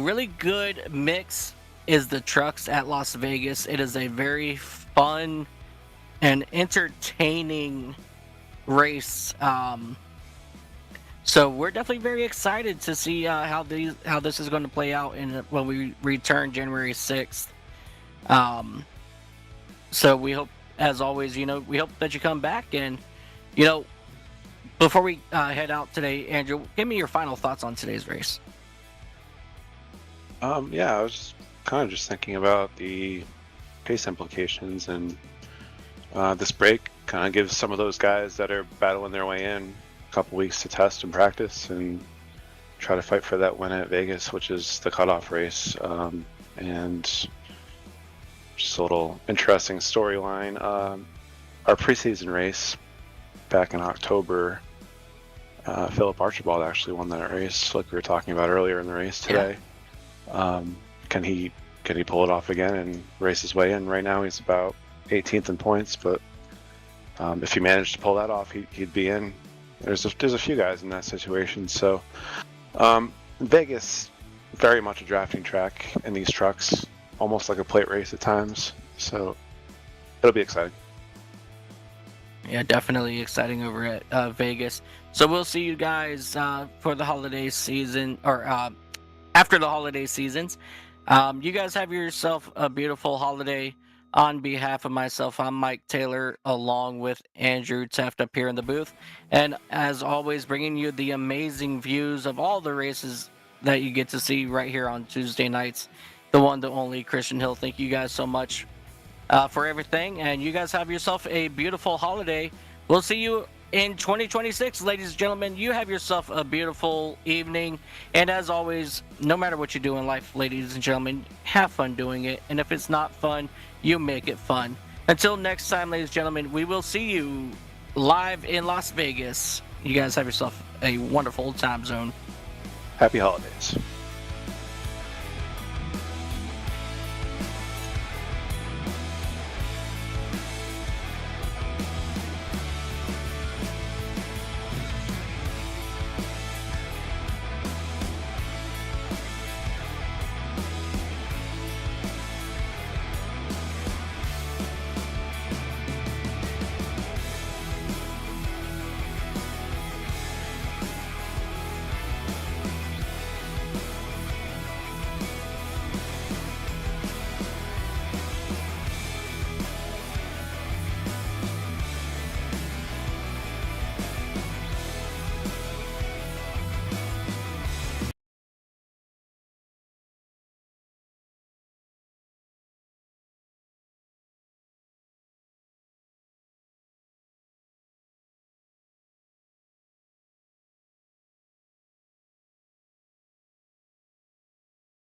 really good mix is the trucks at Las Vegas. It is a very fun and entertaining race. So we're definitely very excited to see how this is going to play out when we return January 6th. So we hope, as always, we hope that you come back. And before we head out today, Andrew, give me your final thoughts on today's race. Yeah, I was kind of just thinking about the pace implications, and this break kind of gives some of those guys that are battling their way in a couple weeks to test and practice and try to fight for that win at Vegas, which is the cutoff race. And just a little interesting storyline. Our preseason race back in October, Philip Archibald actually won that race, like we were talking about earlier in the race today. Yeah. Can he pull it off again and race his way in? Right now he's about 18th in points, but if he managed to pull that off, he'd be in. There's a few guys in that situation. So Vegas, very much a drafting track in these trucks, almost like a plate race at times. So it'll be exciting. Yeah, definitely exciting over at Vegas. So we'll see you guys for the holiday season, or after the holiday seasons. You guys have yourself a beautiful holiday. On behalf of myself, I'm Mike Taylor, along with Andrew Teft up here in the booth. And as always, bringing you the amazing views of all the races that you get to see right here on Tuesday nights. The one, the only Christian Hill. Thank you guys so much for everything. And you guys have yourself a beautiful holiday. We'll see you in 2026, ladies and gentlemen. You have yourself a beautiful evening. And as always, no matter what you do in life, ladies and gentlemen, have fun doing it. And if it's not fun, you make it fun. Until next time, ladies and gentlemen, we will see you live in Las Vegas. You guys have yourself a wonderful time zone. Happy holidays.